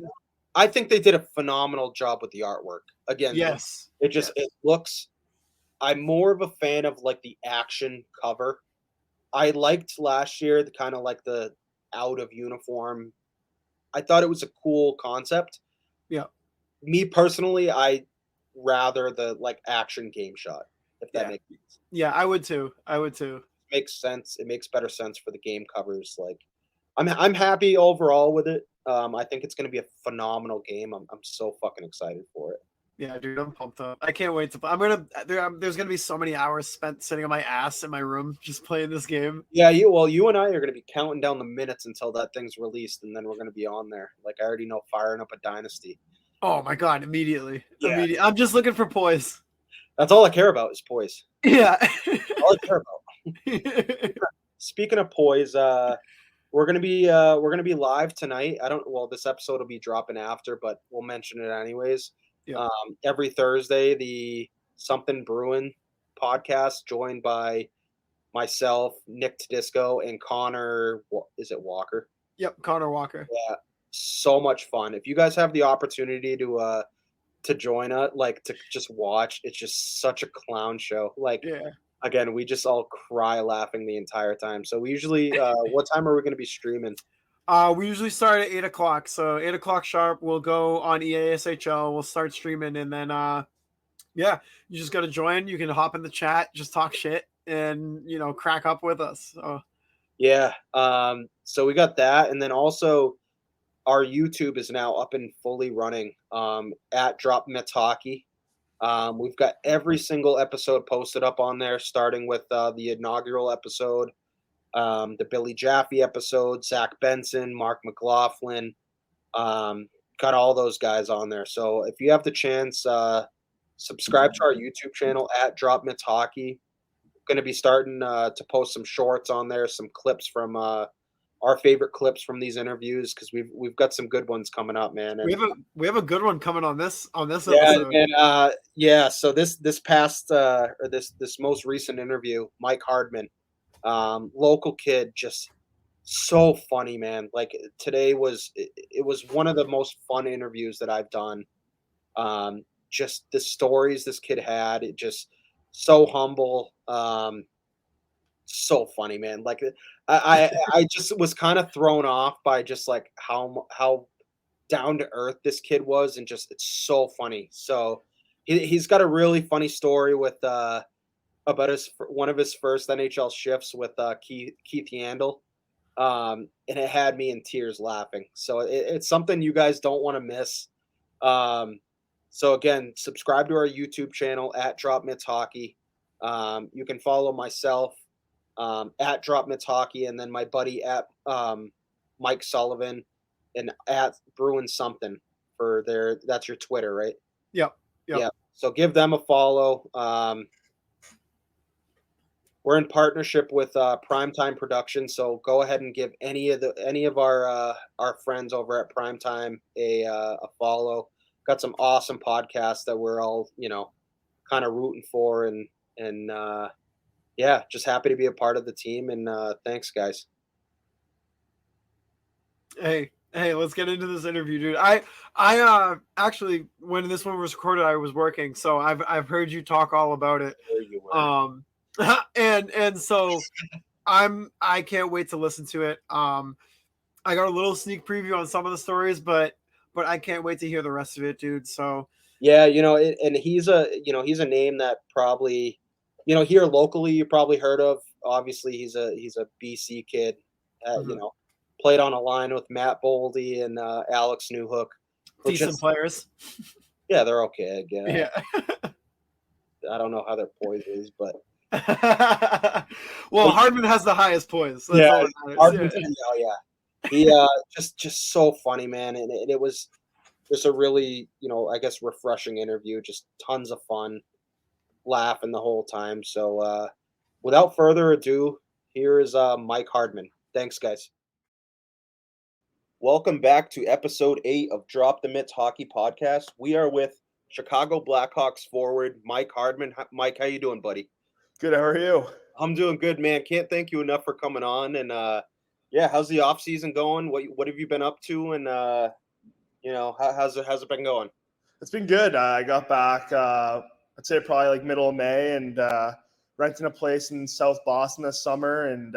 think they did a phenomenal job with the artwork. Again, yes, it looks. I'm more of a fan of like the action cover. I liked last year the kind of like the out of uniform. I thought it was a cool concept. yeah, Me personally, I rather the like action game shot, if that yeah, makes sense. yeah. I would too. I would too. Makes sense. It makes better sense for the game covers. Like, I'm happy overall with it. I think it's going to be a phenomenal game. I'm so fucking excited for it. Yeah, dude, I'm pumped up. I can't wait to. There's gonna be so many hours spent sitting on my ass in my room just playing this game. Yeah, you and I are going to be counting down the minutes until that thing's released, and then we're going to be on there. Like I already know, firing up a dynasty. Oh my god, immediately. Yeah. Immediately. I'm just looking for poise. That's all I care about is poise. Yeah. All I care about. Speaking of poise, we're gonna be live tonight. This episode will be dropping after, but we'll mention it anyways. Yeah. Every Thursday, the Something Bruin podcast, joined by myself, Nick Tedisco, and Connor. Is it Walker? Yep, Connor Walker. Yeah, so much fun. If you guys have the opportunity to join us, like to just watch, it's just such a clown show. Like, yeah. Again, we just all cry laughing the entire time. So we usually, what time are we going to be streaming? We usually start at 8:00. So 8:00 sharp, we'll go on EASHL. We'll start streaming, and then yeah, you just got to join. You can hop in the chat, just talk shit, and crack up with us. So. Yeah. So we got that, and then also our YouTube is now up and fully running. At Drop Mitts Hockey. We've got every single episode posted up on there, starting with the inaugural episode, the Billy Jaffe episode, Zach Benson, Mark McLaughlin, got all those guys on there. So if you have the chance, subscribe to our YouTube channel at Drop Mitts Hockey. Going to be starting to post some shorts on there, some clips from our favorite clips from these interviews, because we've got some good ones coming up, man. And we have a good one coming on this yeah, episode. And so this past or this most recent interview, Mike Hardman, local kid, just so funny, man. Like today was one of the most fun interviews that I've done. Just the stories this kid had, it just so humble. So funny, man. Like I just was kind of thrown off by just like how down to earth this kid was, and just it's so funny. So he's got a really funny story with about one of his first NHL shifts with Keith Yandel, and it had me in tears laughing. So it's something you guys don't want to miss. So again, subscribe to our YouTube channel at Drop Mitts Hockey. You can follow myself at Drop Mitts Hockey, and then my buddy at Mike Sullivan, and at Bruins something for that's your Twitter, right? Yep. Yeah. So give them a follow. We're in partnership with Primetime Productions, so go ahead and give any of our friends over at Primetime a follow. Got some awesome podcasts that we're all kind of rooting for, and yeah, just happy to be a part of the team, and thanks, guys. Hey, let's get into this interview, dude. I actually, when this one was recorded, I was working, so I've heard you talk all about it. And so I can't wait to listen to it. I got a little sneak preview on some of the stories, but I can't wait to hear the rest of it, dude. So yeah, and he's a name that probably here locally you probably heard of. Obviously, he's a BC kid. Played on a line with Matt Boldy and Alex Newhook. Decent players. Yeah, they're okay, I guess. Yeah. I don't know how their poise is, but well, Hardman has the highest poise. So yeah, Hardman, yeah. He just so funny, man, and it was just a really I guess refreshing interview. Just tons of fun, laughing the whole time. So without further ado, here is Mike Hardman. Thanks, guys. Welcome back to episode 8 of Drop the Mitts Hockey Podcast. We are with Chicago Blackhawks forward Mike Hardman. Mike, how you doing, buddy? Good. How are you? I'm doing good, man. Can't thank you enough for coming on. And yeah, how's the off season going? What have you been up to? And how's it been going? It's been good. I got back, I'd say probably like middle of May, and renting a place in South Boston this summer, and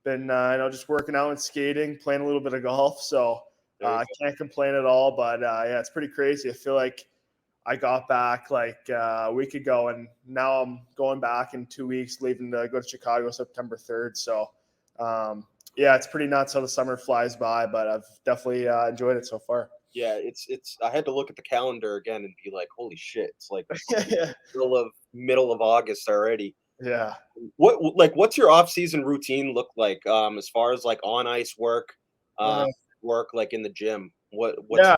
been just working out and skating, playing a little bit of golf. So I can't complain at all. But yeah, it's pretty crazy. I feel like I got back like a week ago, and now I'm going back in 2 weeks, leaving to go to Chicago September 3rd. So yeah, it's pretty nuts how the summer flies by, but I've definitely enjoyed it so far. Yeah, it's. I had to look at the calendar again and be like, "Holy shit!" It's like Yeah. middle of August already. Yeah. What's your off season routine look like? As far as like on ice work, work like in the gym. What's Yeah.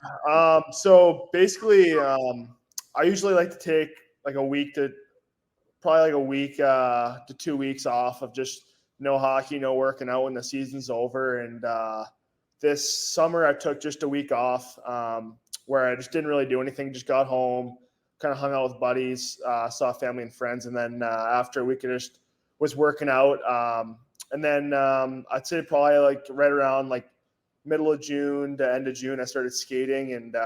So basically, I usually like to take like a week to 2 weeks off of just no hockey, no working out when the season's over. And this summer I took just a week off, where I just didn't really do anything. Just got home, kind of hung out with buddies, saw family and friends. And then after a week, I just was working out. And then I'd say probably like right around like middle of June to end of June, I started skating. And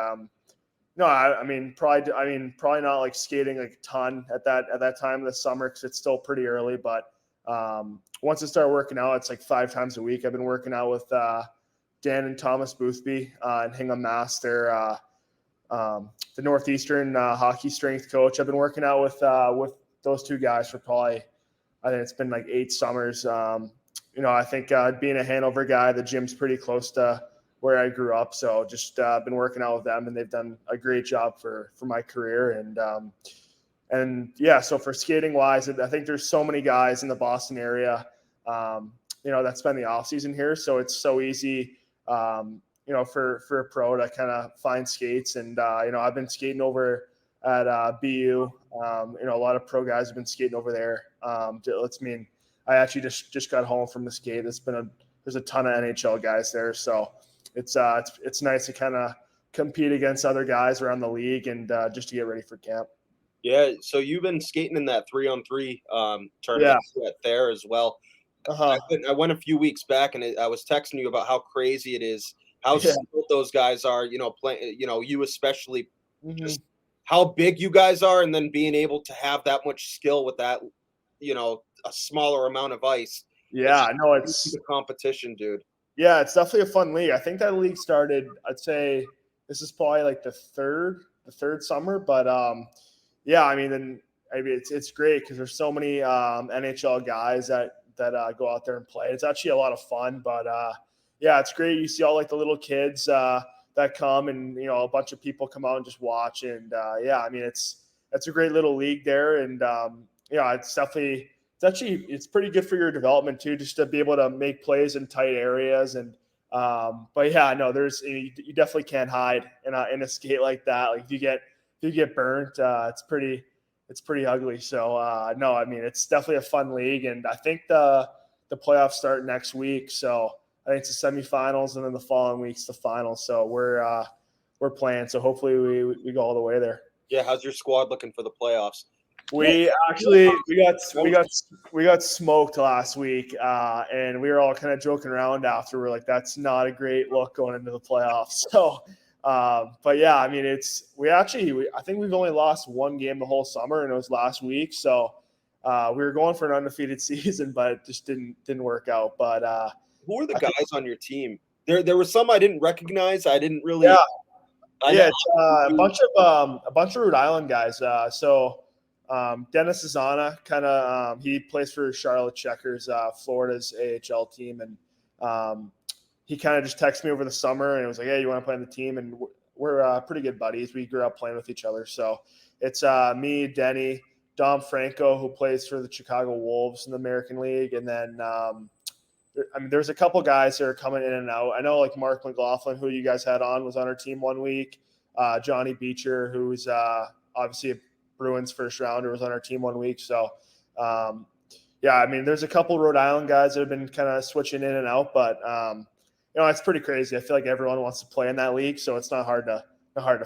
no, I mean probably not like skating like a ton at that time of the summer, because it's still pretty early. But once I start working out, it's like 5 times a week. I've been working out with Dan and Thomas Boothby in Hingham, Mass. They're the Northeastern hockey strength coach. I've been working out with those two guys for probably, I think it's been like 8 summers. I think being a Hanover guy, the gym's pretty close to where I grew up. So just been working out with them, and they've done a great job for my career. And yeah, so for skating wise, I think there's so many guys in the Boston area, that spend the off season here. So it's so easy, for a pro to kind of find skates. And, I've been skating over at BU. A lot of pro guys have been skating over there. I actually just got home from the skate. There's a ton of NHL guys there. So it's nice to kind of compete against other guys around the league, and just to get ready for camp. Yeah, so you've been skating in that 3-on-3 tournament there as well. Uh-huh. I went a few weeks back, and I was texting you about how crazy it is, how skilled those guys are. Playing. You especially, just how big you guys are, and then being able to have that much skill with that, a smaller amount of ice. Yeah, it's the competition, dude. Yeah, it's definitely a fun league. I think that league started, I'd say this is probably like the third summer, but yeah, I mean, then maybe it's great because there's so many NHL guys that go out there and play. It's actually a lot of fun, but yeah, it's great. You see all like the little kids that come, and a bunch of people come out and just watch. And yeah, I mean, it's a great little league there, and it's pretty good for your development too, just to be able to make plays in tight areas. And but yeah, no, you definitely can't hide in a skate like that. Like if you get burnt, it's pretty ugly. So no, I mean, it's definitely a fun league, and I think the playoffs start next week. So I think it's the semifinals, and then the following week's the finals. So we're playing. So hopefully we go all the way there. Yeah, how's your squad looking for the playoffs? We got smoked last week, and we were all kind of joking around after. We're like, that's not a great look going into the playoffs. So, but yeah, I mean, I think we've only lost one game the whole summer, and it was last week. So we were going for an undefeated season, but it just didn't work out. But who are the guys on your team? There were some I didn't recognize. I didn't really. Yeah, it's a bunch of Rhode Island guys. Dennis Zazana, he plays for Charlotte Checkers, Florida's AHL team, and he kind of just texted me over the summer and was like, "Hey, you want to play on the team?" And we're pretty good buddies. We grew up playing with each other, so it's me, Denny, Dom Franco, who plays for the Chicago Wolves in the American League, and then there's a couple guys that are coming in and out. I know like Mark McLaughlin, who you guys had on, was on our team one week. Johnny Beecher, who's obviously a Bruins first rounder, was on our team one week. So, yeah, I mean, there's a couple Rhode Island guys that have been kind of switching in and out, but it's pretty crazy. I feel like everyone wants to play in that league, so it's not hard to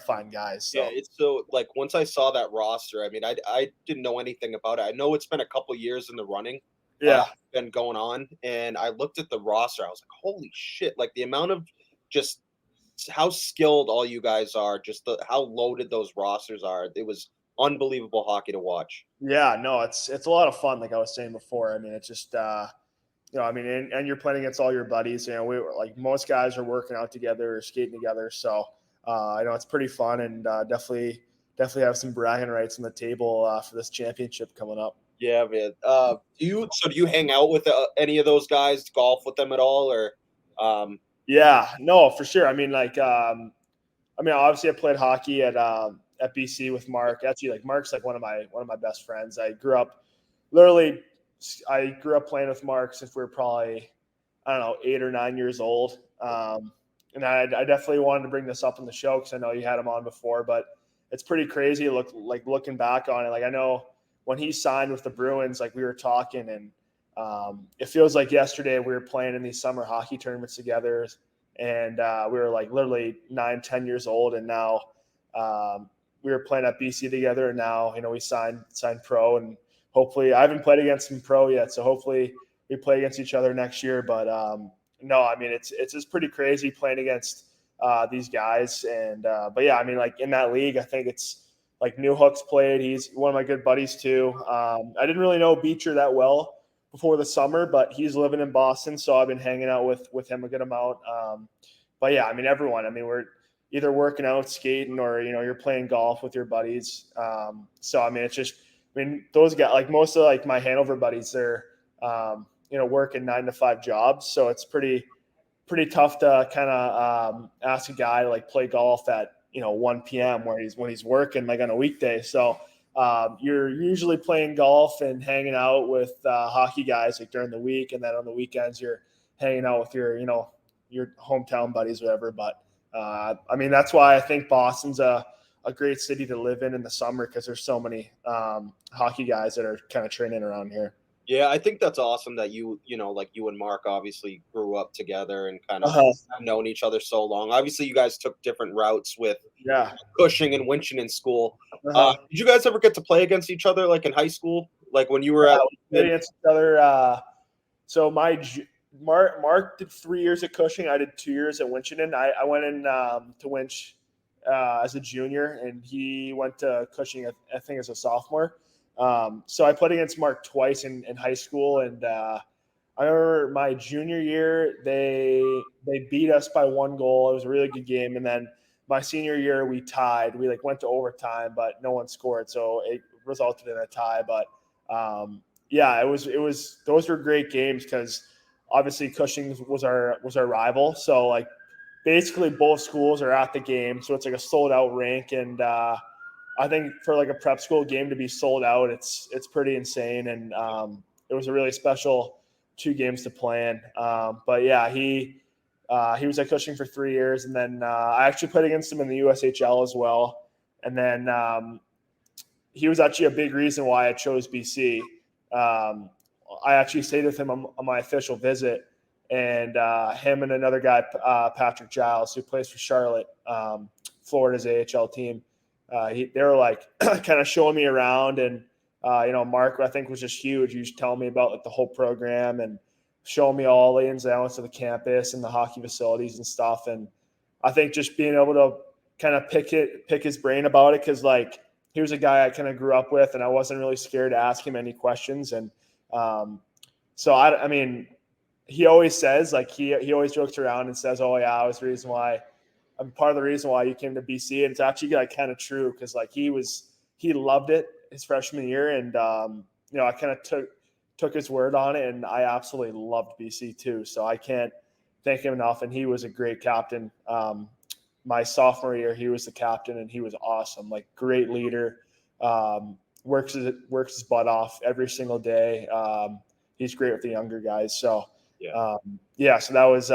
find guys. So. Yeah, it's so like once I saw that roster, I mean, I didn't know anything about it. I know it's been a couple years in the running, Yeah. been going on, and I looked at the roster. I was like, holy shit! Like the amount of just how skilled all you guys are, just how loaded those rosters are. It was unbelievable hockey to watch. Yeah, no, it's a lot of fun. Like I was saying before, I mean, it's just I mean, and you're playing against all your buddies. You know, we were like most guys are working out together or skating together. So I know it's pretty fun, and definitely have some bragging rights on the table for this championship coming up. Yeah, man. Do you hang out with any of those guys, golf with them at all, or? Yeah, no, for sure. I mean, obviously I played hockey at BC with Mark. Actually, like Mark's like one of my best friends. Literally, I grew up playing with Mark since we were probably, I don't know, 8 or 9 years old. And I definitely wanted to bring this up in the show because I know you had him on before, but it's pretty crazy. Looking back on it, like I know when he signed with the Bruins, like we were talking, and it feels like yesterday we were playing in these summer hockey tournaments together, and we were like literally 9, 10 years old, and now we were playing at BC together, and now we signed pro, and hopefully I haven't played against him pro yet, so hopefully we play against each other next year. But no, I mean it's just pretty crazy playing against these guys, and but yeah, I mean like in that league, I think it's like Newhook's played. He's one of my good buddies too. I didn't really know Beecher that well before the summer, but he's living in Boston, so I've been hanging out with him a good amount. But yeah, I mean everyone. I mean we're either working out, skating, or you're playing golf with your buddies. So I mean it's just, I mean those guys, like most of like my Hanover buddies, they're working 9 to 5 jobs, so it's pretty tough to kind of ask a guy to like play golf at 1 p.m. when he's working like on a weekday. So you're usually playing golf and hanging out with hockey guys like during the week, and then on the weekends you're hanging out with your hometown buddies, whatever. But I mean that's why I think Boston's a great city to live in the summer, because there's so many hockey guys that are kind of training around here. Yeah, I think that's awesome that like you and Mark obviously grew up together and kind of have known each other so long. Obviously, you guys took different routes with Cushing and Winchton in school. Did you guys ever get to play against each other like in high school? Like when you were against each other. So Mark did 3 years at Cushing. I did 2 years at Winchton. I went in to Winch as a junior, and he went to Cushing, I think, as a sophomore. So I played against Mark twice in high school, and I remember my junior year they beat us by 1 goal. It was a really good game, and then my senior year we tied. We went to overtime, but no one scored, so it resulted in a tie. But yeah, it was those were great games because obviously Cushing was our rival. So basically both schools are at the game, so it's like a sold out rink, and I think for like a prep school game to be sold out, it's pretty insane. And it was a really special 2 games to plan. But yeah, he was at Cushing for 3 years, and then I actually played against him in the USHL as well. And then he was actually a big reason why I chose BC. I actually stayed with him on my official visit, and him and another guy, Patrick Giles, who plays for Charlotte, Florida's AHL team. They were like kind of showing me around, and Mark, I think, was just huge. He was telling me about the whole program and showing me all the ins and outs of the campus and the hockey facilities and stuff. And I think just being able to kind of pick his brain about it, because he was a guy I kind of grew up with, and I wasn't really scared to ask him any questions. And so I mean, he always says he always jokes around and says, "Oh yeah, I was the reason why." I'm part of the reason why you came to BC, and it's actually kind of true, because he loved it his freshman year, and I kind of took his word on it, and I absolutely loved BC too. So I can't thank him enough, and he was a great captain. My sophomore year, he was the captain, and he was awesome, great leader. Works his butt off every single day. He's great with the younger guys. So so that was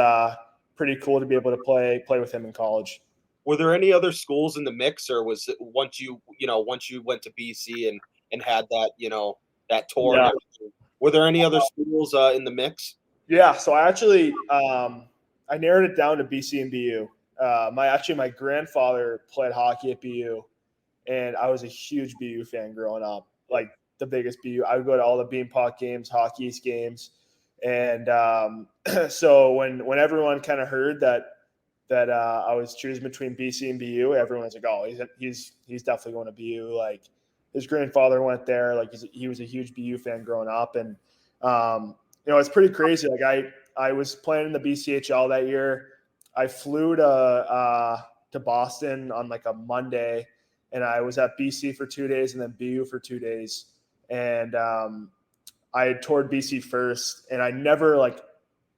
pretty cool to be able to play with him in college. Were there any other schools in the mix, or was it once you went to BC and had that that tour? Yeah. Were there any other schools in the mix? Yeah, so I actually I narrowed it down to BC and BU. My grandfather played hockey at BU, and I was a huge BU fan growing up. the biggest BU. I would go to all the Beanpot games, Hockey East games. And so when everyone kind of heard that I was choosing between BC and BU, everyone's like, oh, he's definitely going to BU. Like his grandfather went there. Like he was a huge BU fan growing up. And, it's pretty crazy. Like I was playing in the BCHL that year. I flew to Boston on like a Monday, and I was at BC for 2 days and then BU for 2 days. And I had toured BC first, and I never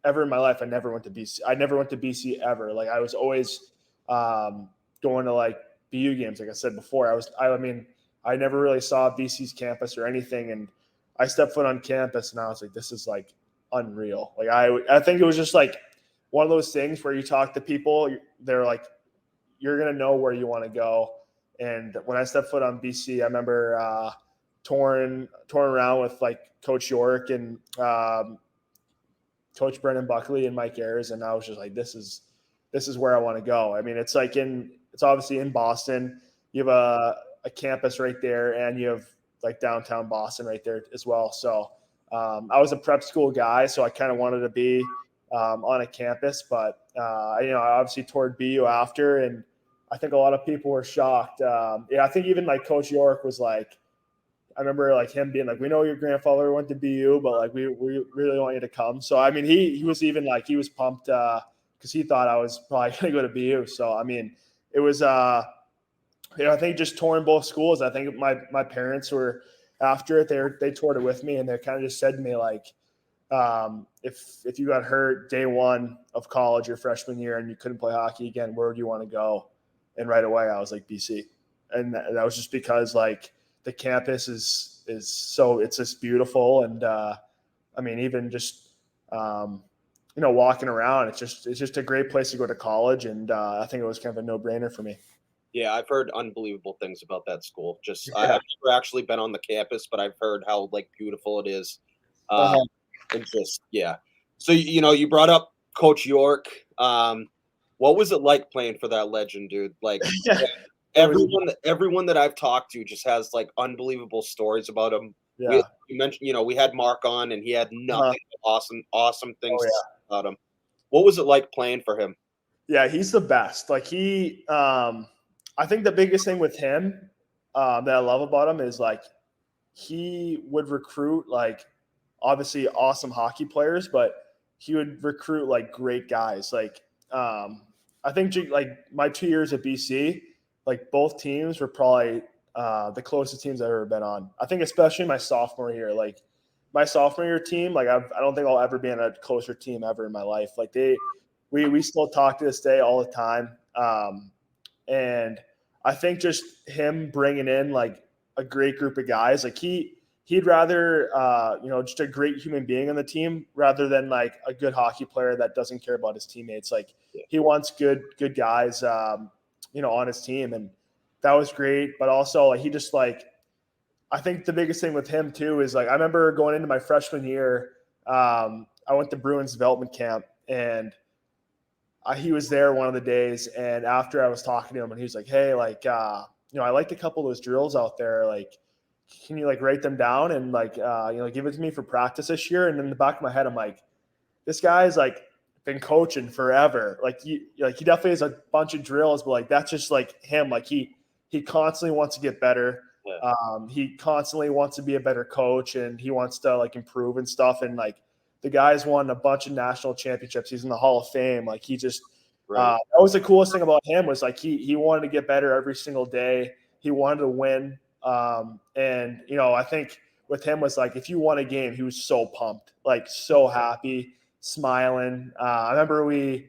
ever in my life, I never went to BC. I never went to BC ever. Like I was always going to like BU games. Like I said before, I never really saw BC's campus or anything. And I stepped foot on campus and I was like, this is like unreal. Like I think it was just like one of those things where you talk to people, they're like, you're going to know where you want to go. And when I stepped foot on BC, I remember touring around with like Coach York and Coach Brendan Buckley and Mike Ayers, and I was just like, this is where I want to go. I mean, it's obviously in Boston. You have a campus right there, and you have like downtown Boston right there as well. So I was a prep school guy, so I kind of wanted to be on a campus, but I obviously toured BU after, and I think a lot of people were shocked. I think even like Coach York was like, I remember like him being like, we know your grandfather went to BU, but like we really want you to come. So I mean, he was even like he was pumped because he thought I was probably going to go to BU. So I mean, it was I think just touring both schools. I think my parents were after it. They toured it with me, and they kind of just said to me like, if you got hurt day one of college your freshman year and you couldn't play hockey again, where do you want to go? And right away I was like BC, and that was just because like the campus is so it's just beautiful. And I mean, even just walking around, it's just a great place to go to college. And I think it was kind of a no-brainer for me. Yeah, I've heard unbelievable things about that school. I've never actually been on the campus, but I've heard how like beautiful it is. And just So you brought up Coach York. What was it like playing for that legend, dude? Like everyone that I've talked to just has like unbelievable to about him. Yeah. You mentioned, we had Mark on, and he had nothing but awesome things to say about him. What was it like playing for him? Yeah, he's the best. Like I think the biggest thing with him that I love about him is like he would recruit like obviously awesome hockey players, but he would recruit like great guys. Like I think like my 2 years at BC, like both teams were probably the closest teams I've ever been on. I think especially my sophomore year, like my sophomore year team, like I don't think I'll ever be on a closer team ever in my life. Like we still talk to this day all the time. And I think just him bringing in like a great group of guys, like he'd rather, just a great human being on the team rather than like a good hockey player that doesn't care about his teammates. Like he wants good guys, on his team. And that was great. But also like, he just like, I think the biggest thing with him too is like, I remember going into my freshman year, I went to Bruins development camp, and he was there one of the days. And after I was talking to him, and he was like, hey, like, I liked a couple of those drills out there. Like, can you like write them down and like, give it to me for practice this year? And in the back of my head, I'm like, this guy's like been coaching forever. Like he definitely has a bunch of drills, but like, that's just like him. Like he constantly wants to get better. Yeah. He constantly wants to be a better coach, and he wants to like improve and stuff. And like the guy's won a bunch of national championships. He's in the Hall of Fame. Like he just, that was the coolest thing about him was like, he wanted to get better every single day. He wanted to win. And I think with him was like, if you won a game, he was so pumped, like so happy, smiling. I remember we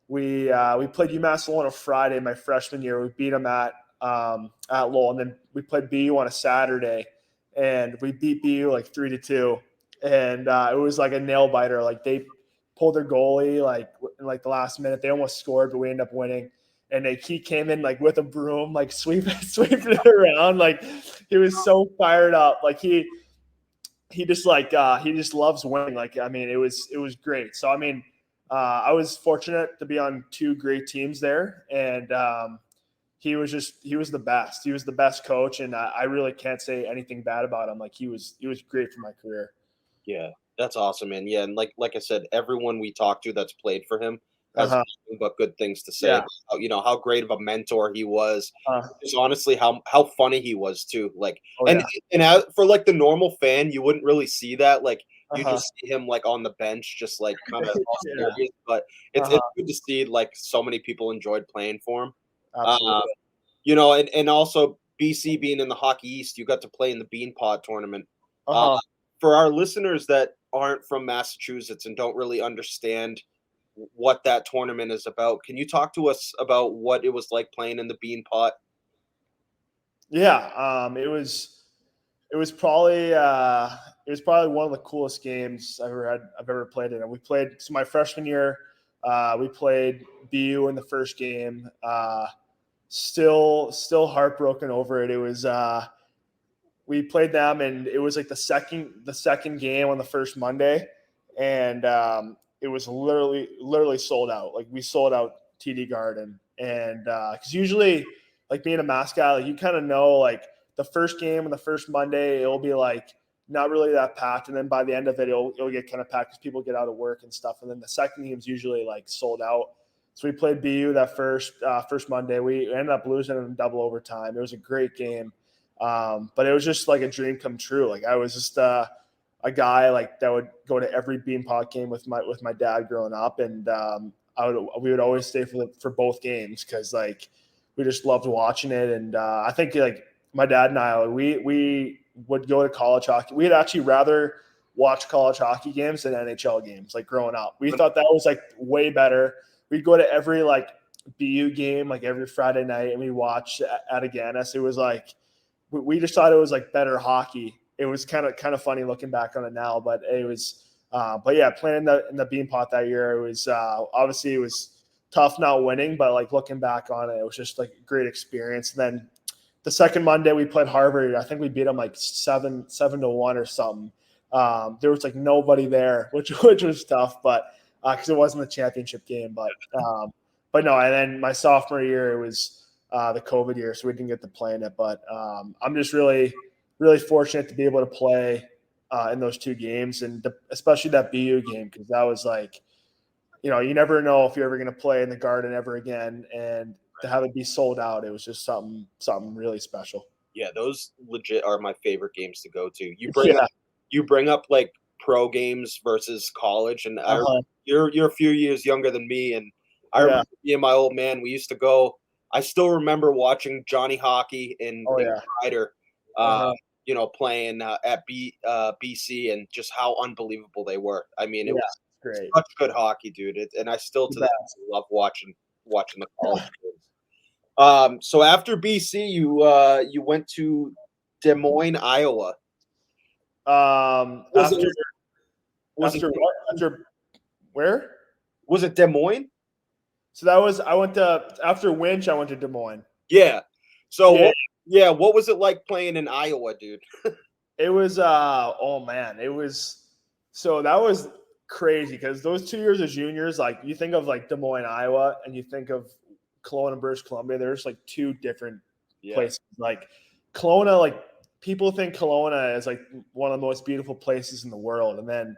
played UMass Lowell on a Friday my freshman year. We beat them at Lowell, and then we played BU on a Saturday, and we beat BU like 3-2. And it was like a nail biter. Like they pulled their goalie like in like the last minute. They almost scored, but we ended up winning. And he came in like with a broom, like sweeping it around. Like he was so fired up. Like he just loves winning. Like, I mean, it was great. So, I mean, I was fortunate to be on two great teams there. And he was the best. He was the best coach, and I really can't say anything bad about him. Like he was great for my career. Yeah, that's awesome, man. Yeah, and like I said, everyone we talked to that's played for him has nothing but good things to say. Yeah. About, how great of a mentor he was. Uh, Just honestly, how funny he was too. Like, oh and yeah. and as, for like the normal fan, you wouldn't really see that. Like, you Uh-huh. just see him like on the bench, just like kind of all Yeah. serious. But it's good to see like so many people enjoyed playing for him. Absolutely. And also BC being in the Hockey East, you got to play in the Beanpot tournament. Uh-huh. For our listeners that aren't from Massachusetts and don't really understand what that tournament is about, can you talk to us about what it was like playing in the Beanpot? Yeah. It was probably one of the coolest games I've ever played in. And we played my freshman year. We played BU in the first game. Still heartbroken over it. It was we played them, and it was like the second game on the first Monday, and it was literally sold out. Like we sold out TD Garden, and because usually, like being a Mass guy, like you kind of know like the first game on the first Monday, it'll be like not really that packed, and then by the end of it, it'll get kind of packed because people get out of work and stuff, and then the second game's usually like sold out. So we played BU that first Monday. We ended up losing in double overtime. It was a great game. But it was just like a dream come true. Like I was just a guy like that would go to every Beanpot game with my dad growing up, and we would always stay for both games because like we just loved watching it. And I think like my dad and I we would go to college hockey. We'd actually rather watch college hockey games than NHL games. Like growing up, we thought that was like way better. We'd go to every like BU game like every Friday night, and we watch at Aganis. It was like we just thought it was like better hockey. It was kind of funny looking back on it now, but it was. But yeah, playing in the Beanpot that year, it was obviously it was tough not winning, but like looking back on it, it was just like a great experience. And then the second Monday we played Harvard. I think we beat them like 7-1 or something. There was like nobody there, which was tough, but because it wasn't the championship game. But no. And then my sophomore year, it was the COVID year, so we didn't get to play in it. But I'm just really fortunate to be able to play in those two games, and especially that BU game, because that was like, you never know if you're ever going to play in the Garden ever again, and to have it be sold out, it was just something really special. Yeah, those legit are my favorite games to go to. Yeah. You bring up like pro games versus college, and you're a few years younger than me, and I remember me and my old man, we used to go. I still remember watching Johnny Hockey and Ryder, playing at BC, and just how unbelievable they were. I mean, it was great, such good hockey, dude. And I still to this day love watching the college games. So after BC, you went to Des Moines, Iowa. After where? Was it Des Moines? So I went to after Winch. I went to Des Moines. Yeah. So what was it like playing in Iowa, dude? It was oh man, it was so that was crazy because those 2 years of juniors, like you think of like Des Moines, Iowa, and you think of Kelowna, British Columbia. There's like two different places. Like Kelowna, like people think Kelowna is like one of the most beautiful places in the world, and then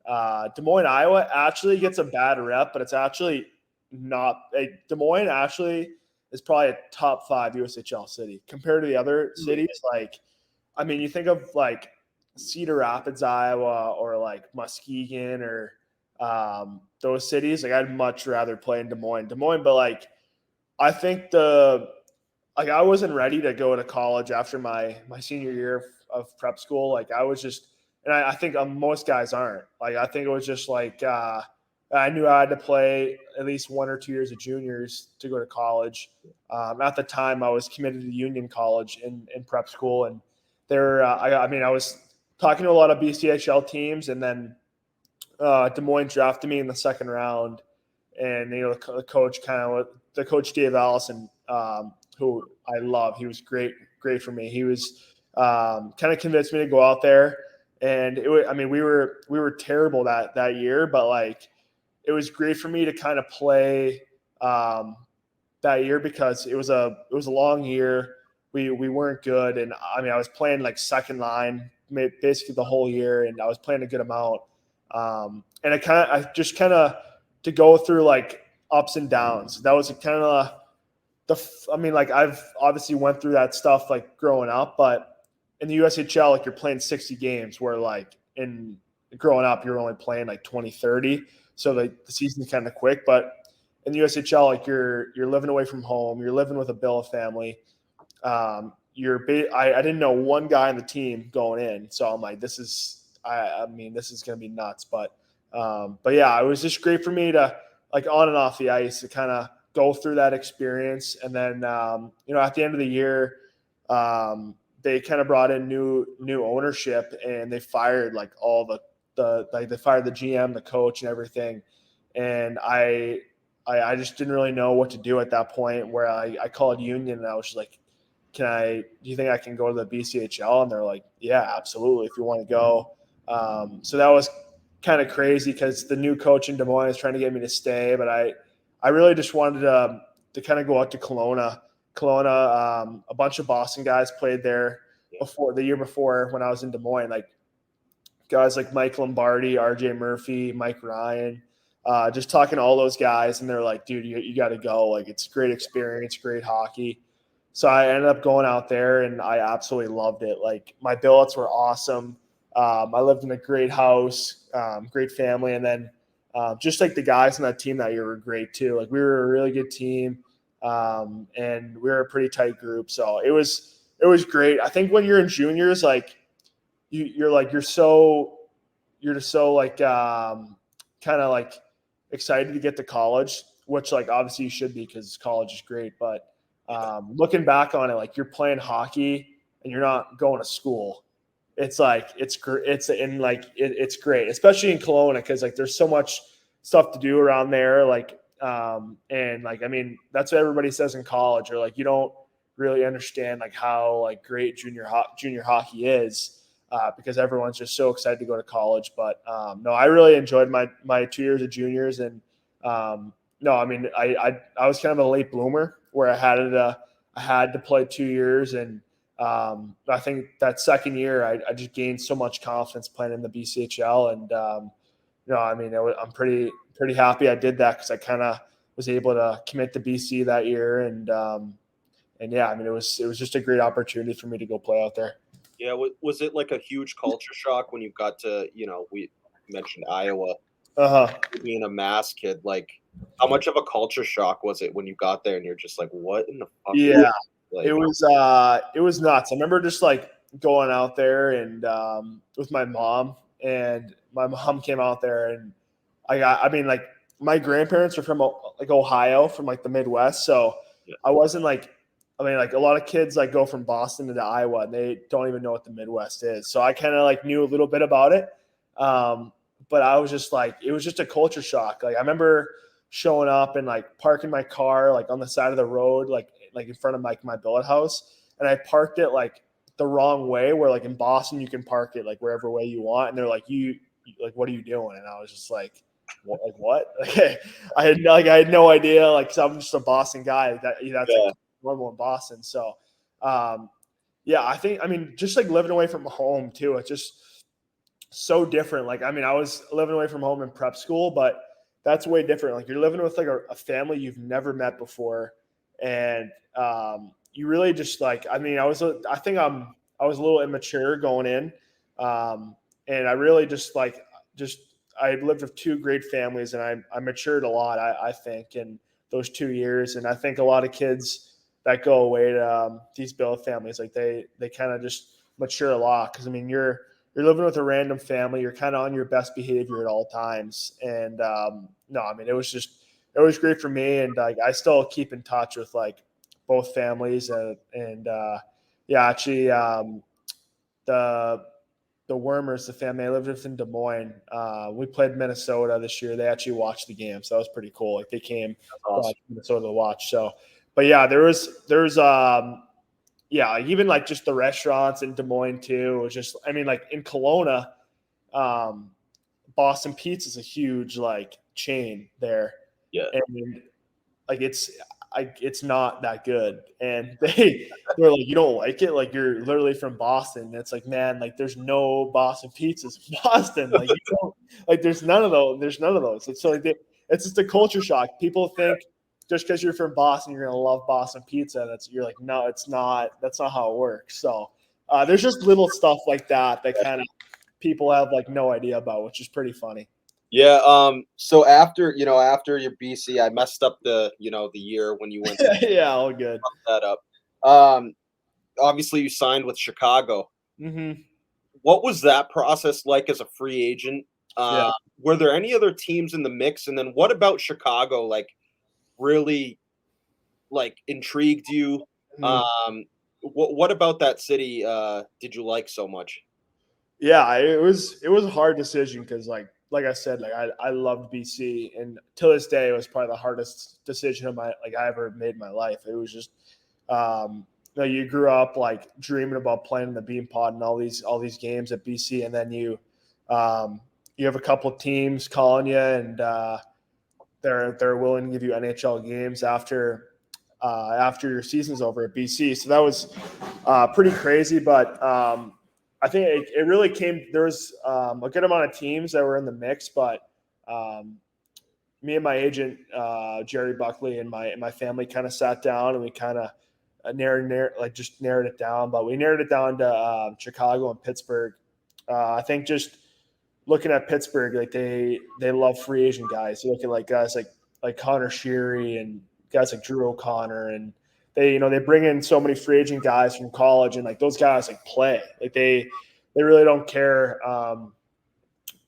Des Moines, Iowa actually gets a bad rep, but it's actually not. Des Moines actually is probably a top 5 USHL city compared to the other cities. Like, I mean, you think of like Cedar Rapids, Iowa, or like Muskegon, or those cities. Like, I'd much rather play in Des Moines, but like, I think I wasn't ready to go to college after my senior year of prep school. Like, I was just, and I think most guys aren't. Like, I think it was just like I knew I had to play at least 1 or 2 years of juniors to go to college. At the time, I was committed to Union College in prep school, and there, I was talking to a lot of BCHL teams, and then Des Moines drafted me in the second round, and the coach Dave Allison, who I love, he was great for me. He was kind of convinced me to go out there, and we were terrible that year, but like it was great for me to kind of play that that year because it was a long year. We weren't good, and I mean I was playing like second line basically the whole year, and I was playing a good amount. And I just kind of to go through like ups and downs. That was kind of I mean, like I've obviously went through that stuff like growing up, but in the USHL, like you're playing 60 games where like in growing up, you're only playing like 20, 30. So like the season's kind of quick, but in the USHL, like you're living away from home, you're living with a billet family. I didn't know one guy on the team going in. So I'm like, this is going to be nuts. But yeah, it was just great for me to like on and off the ice to kind of go through that experience. And then, at the end of the year, they kind of brought in new ownership, and they fired like all they fired the GM, the coach, and everything. And I just didn't really know what to do at that point where I called Union and I was just like, do you think I can go to the BCHL? And they're like, yeah, absolutely. If you want to go. So that was kind of crazy because the new coach in Des Moines is trying to get me to stay, but I really just wanted to kind of go out to Kelowna. A bunch of Boston guys played there the year before when I was in Des Moines, like guys like Mike Lombardi, RJ Murphy, Mike Ryan, just talking to all those guys. And they're like, dude, you got to go. Like it's great experience, great hockey. So I ended up going out there and I absolutely loved it. Like my billets were awesome. I lived in a great house, great family. And then just like the guys on that team that year were great too. Like we were a really good team, and we were a pretty tight group. So it was great. I think when you're in juniors, like you're just so like kind of like excited to get to college, which like obviously you should be because college is great. But looking back on it, like you're playing hockey and you're not going to school. It's like it's great, especially in Kelowna because like there's so much stuff to do around there. Like and like I mean that's what everybody says in college, or like you don't really understand like how like great junior hockey is because everyone's just so excited to go to college. But no, I really enjoyed my 2 years of juniors, and no, I mean I was kind of a late bloomer where I had to play 2 years, and I think that second year I just gained so much confidence playing in the BCHL, and I mean I'm pretty happy I did that because I kind of was able to commit to BC that year, and yeah, I mean it was just a great opportunity for me to go play out there. Yeah, was it like a huge culture shock when you got to we mentioned Iowa, being a Mass kid, like how much of a culture shock was it when you got there and you're just like, what in the fuck? Yeah. Like, it was nuts. I remember just like going out there and with my mom, and my mom came out there, and I mean like my grandparents are from like Ohio, from like the Midwest, so I wasn't like, I mean like a lot of kids like go from Boston to Iowa and they don't even know what the Midwest is, so I kind of like knew a little bit about it, but I was just like, it was just a culture shock. Like I remember showing up and like parking my car like on the side of the road, like in front of my billet house, and I parked it like the wrong way, where like in Boston you can park it like wherever way you want, and they're like, you like, what are you doing? And I was just like, what? Okay. I had no idea, like, cause I'm just a Boston guy. That's like normal in Boston. So yeah, I mean just like living away from home too, it's just so different. Like I mean I was living away from home in prep school, but that's way different. Like you're living with like a family you've never met before, and you really just like, I mean, I was a little immature going in, and I really just I lived with two great families, and I matured a lot, I think, in those 2 years. And I think a lot of kids that go away to these billet families, like they kind of just mature a lot, because I mean you're living with a random family, you're kind of on your best behavior at all times, and no, I mean it was great for me, and like I still keep in touch with like both families, and yeah, actually the Wormers, the family I lived with in Des Moines, we played Minnesota this year. They actually watched the game, so that was pretty cool. Like they came to Minnesota to watch. So, but yeah, there's yeah, even like just the restaurants in Des Moines too. It was just, I mean, like in Kelowna, Boston Pizza is a huge like chain there. Yeah. And like it's not that good. And they're like, you don't like it? Like, you're literally from Boston. And it's like, man, like, there's no Boston pizzas in Boston. Like, you don't, like, there's none of those. It's so like it's just a culture shock. People think just because you're from Boston, you're gonna love Boston pizza. You're like, no, it's not. That's not how it works. So there's just little stuff like that kind of people have like no idea about, which is pretty funny. Yeah. So after your BC, I messed up the year when you went. Yeah, all good. That up. Obviously you signed with Chicago. Mm-hmm. What was that process like as a free agent? Yeah. Were there any other teams in the mix? And then what about Chicago? Like, really, like, intrigued you? Mm-hmm. What about that city did you like so much? Yeah, it was a hard decision because like I said, like I loved BC, and to this day it was probably the hardest decision I ever made in my life. It was just you grew up like dreaming about playing in the Bean Pod and all these games at BC, and then you have a couple of teams calling you, and they're willing to give you NHL games after your season's over at BC. So that was pretty crazy, but I think it really came. There was a good amount of teams that were in the mix, but me and my agent Jerry Buckley and my family kind of sat down and we kind of narrowed it down. But we narrowed it down to Chicago and Pittsburgh. I think just looking at Pittsburgh, like they love free agent guys. You look at like guys like Connor Sheary and guys like Drew O'Connor, and they bring in so many free agent guys from college, and like those guys like play. Like they really don't care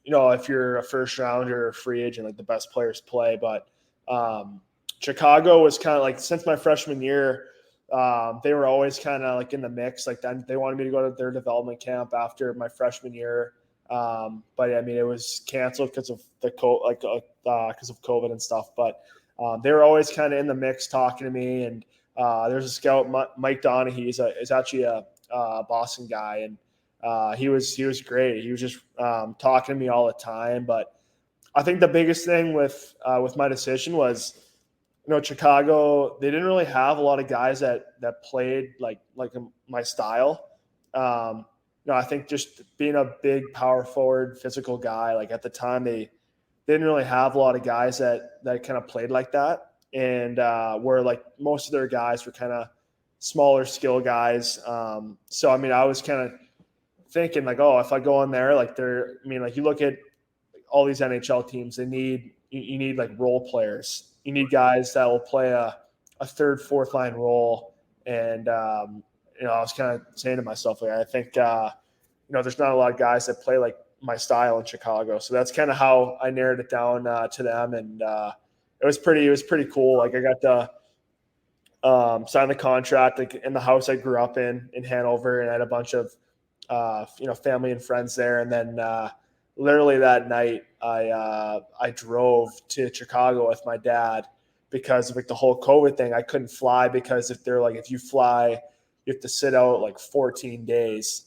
if you're a first rounder or a free agent, like the best players play. But Chicago was kind of like, since my freshman year, they were always kind of like in the mix. Like they wanted me to go to their development camp after my freshman year. But I mean, it was canceled because of because of COVID and stuff. But they were always kind of in the mix talking to me. And there's a scout, Mike Donahue, is actually a Boston guy, and he was great. He was just talking to me all the time. But I think the biggest thing with my decision was, Chicago, they didn't really have a lot of guys that played like my style. I think just being a big power forward, physical guy, like at the time they didn't really have a lot of guys that kind of played like that. And where like most of their guys were kind of smaller skill guys. So, I mean, I was kind of thinking like, oh, if I go in there, like you look at all these NHL teams, you need like role players. You need guys that will play a third, fourth line role. And, I was kind of saying to myself, like, I think, there's not a lot of guys that play like my style in Chicago. So that's kind of how I narrowed it down to them. And it was pretty cool. Like I got to sign the contract like in the house I grew up in Hanover, and I had a bunch of, family and friends there. And then literally that night I drove to Chicago with my dad because of like the whole COVID thing. I couldn't fly because if you fly, you have to sit out like 14 days.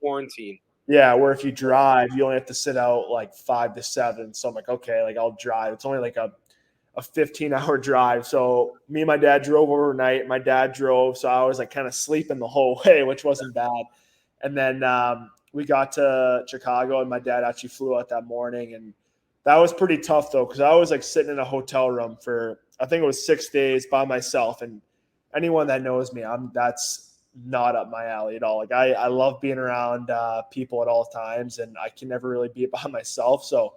Quarantine. Yeah, where if you drive, you only have to sit out like 5 to 7. So I'm like, okay, like I'll drive. It's only like a 15-hour drive. So me and my dad drove overnight. My dad drove, so I was like kind of sleeping the whole way, which wasn't bad. And then we got to Chicago, and my dad actually flew out that morning. And that was pretty tough, though, because I was like sitting in a hotel room for, I think it was 6 days by myself. And anyone that knows me, that's not up my alley at all. Like I love being around people at all times, and I can never really be by myself. So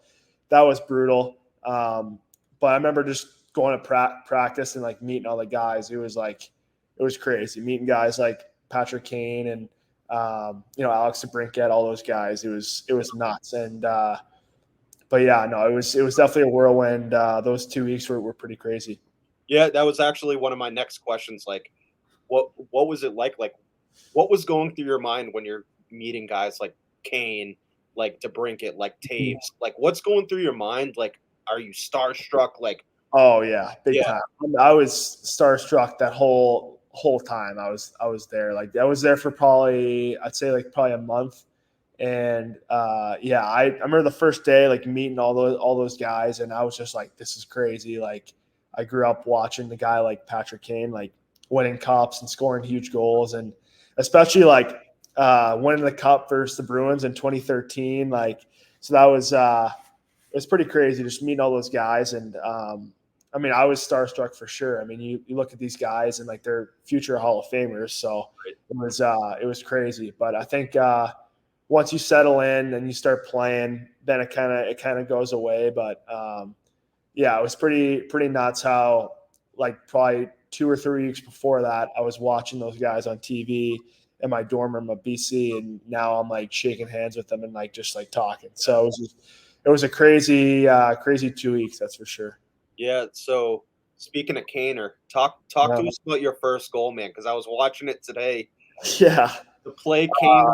that was brutal. But I remember just going to practice and like meeting all the guys. It was crazy meeting guys like Patrick Kane and Alex DeBrincat, all those guys. It was nuts. And but yeah, no, it was definitely a whirlwind. Those 2 weeks were pretty crazy. Yeah, that was actually one of my next questions. Like, what was it like? Like, what was going through your mind when you're meeting guys like Kane, like DeBrincat, like Taves? Like, what's going through your mind? Like, are you starstruck? Like, oh yeah, big time. I was starstruck that whole time. I was there. Like, I was there for probably a month. And I remember the first day like meeting all those guys, and I was just like, this is crazy. Like, I grew up watching the guy like Patrick Kane, like winning cups and scoring huge goals. And especially like winning the cup versus the Bruins in 2013. Like, so that was, it was pretty crazy just meeting all those guys. And I mean, I was starstruck for sure. I mean, you look at these guys and like they're future Hall of Famers. So it was crazy. But I think once you settle in and you start playing, then it kind of goes away. But yeah, it was pretty nuts how like probably 2 or 3 weeks before that, I was watching those guys on TV in my dorm room at BC, and now I'm like shaking hands with them and like just like talking. So it was a crazy 2 weeks, that's for sure. Yeah. So speaking of Kaner, talk to us about your first goal, man, because I was watching it today. Yeah. The play came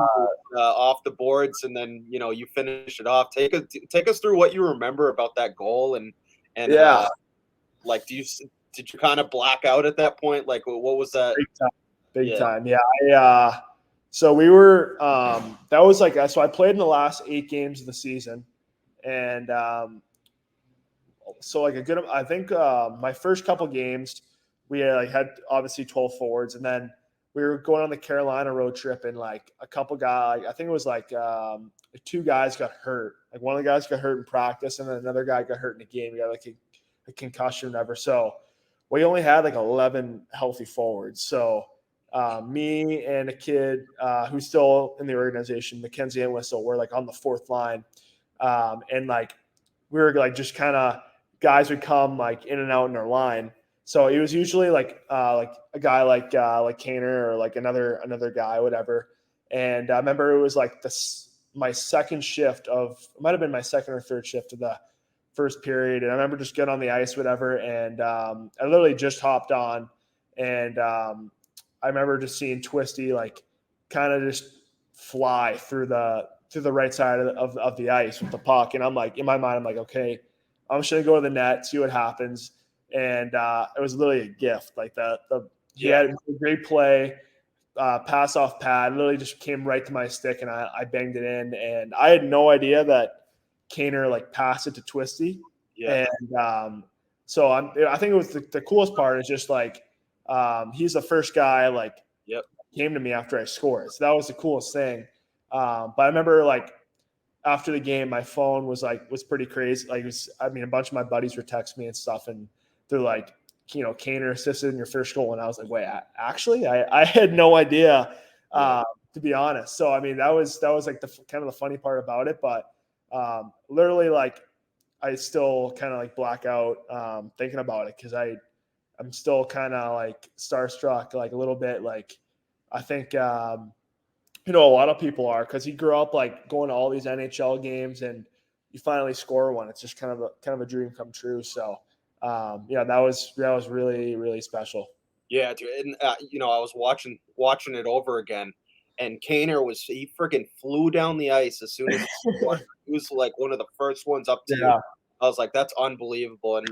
off the boards, and then you finish it off. Take us through what you remember about that goal, and yeah, like did you kind of black out at that point? Like, what was that? Big time. Yeah. So we were that was like so I played in the last 8 games of the season, and so like I think my first couple games we had obviously 12 forwards, and then we were going on the Carolina road trip, and like a couple guys, I think it was like 2 guys got hurt. Like one of the guys got hurt in practice, and then another guy got hurt in the game. He got like a concussion or whatever. So we only had like 11 healthy forwards. So me and a kid who's still in the organization, Mackenzie and Whistle, were like on the 4th line. And like we were like just kind of guys would come like in and out in our line. So it was usually like a guy like Kaner or like another guy, whatever. And I remember it was like my second shift it might have been my second or third shift of the first period. And I remember just getting on the ice, whatever. And I literally just hopped on, and I remember just seeing Twisty like kind of just fly through the right side of the ice with the puck. And I'm like, in my mind, I'm like, okay, I'm just going to go to the net, see what happens. And it was literally a gift. Like he had a great play, pass off pad, literally just came right to my stick, and I banged it in. And I had no idea that Kaner like passed it to Twisty. Yeah. And so I think it was the coolest part is just like he's the first guy like came to me after I scored. So that was the coolest thing. But I remember like after the game, my phone was pretty crazy. Like a bunch of my buddies were texting me and stuff, and they're like, Kaner assisted in your first goal. And I was like, wait, actually, I had no idea, to be honest. So, I mean, that was like the kind of the funny part about it, but literally like I still kind of like black out thinking about it. Cause I'm still kind of like starstruck, like a little bit. Like I think, a lot of people are, cause he grew up like going to all these NHL games, and you finally score one. It's just kind of a dream come true. So, that was really, really special. Yeah, dude. And I was watching it over again, and Kaner he freaking flew down the ice as soon as he was like one of the first ones up to you. I was like, that's unbelievable. And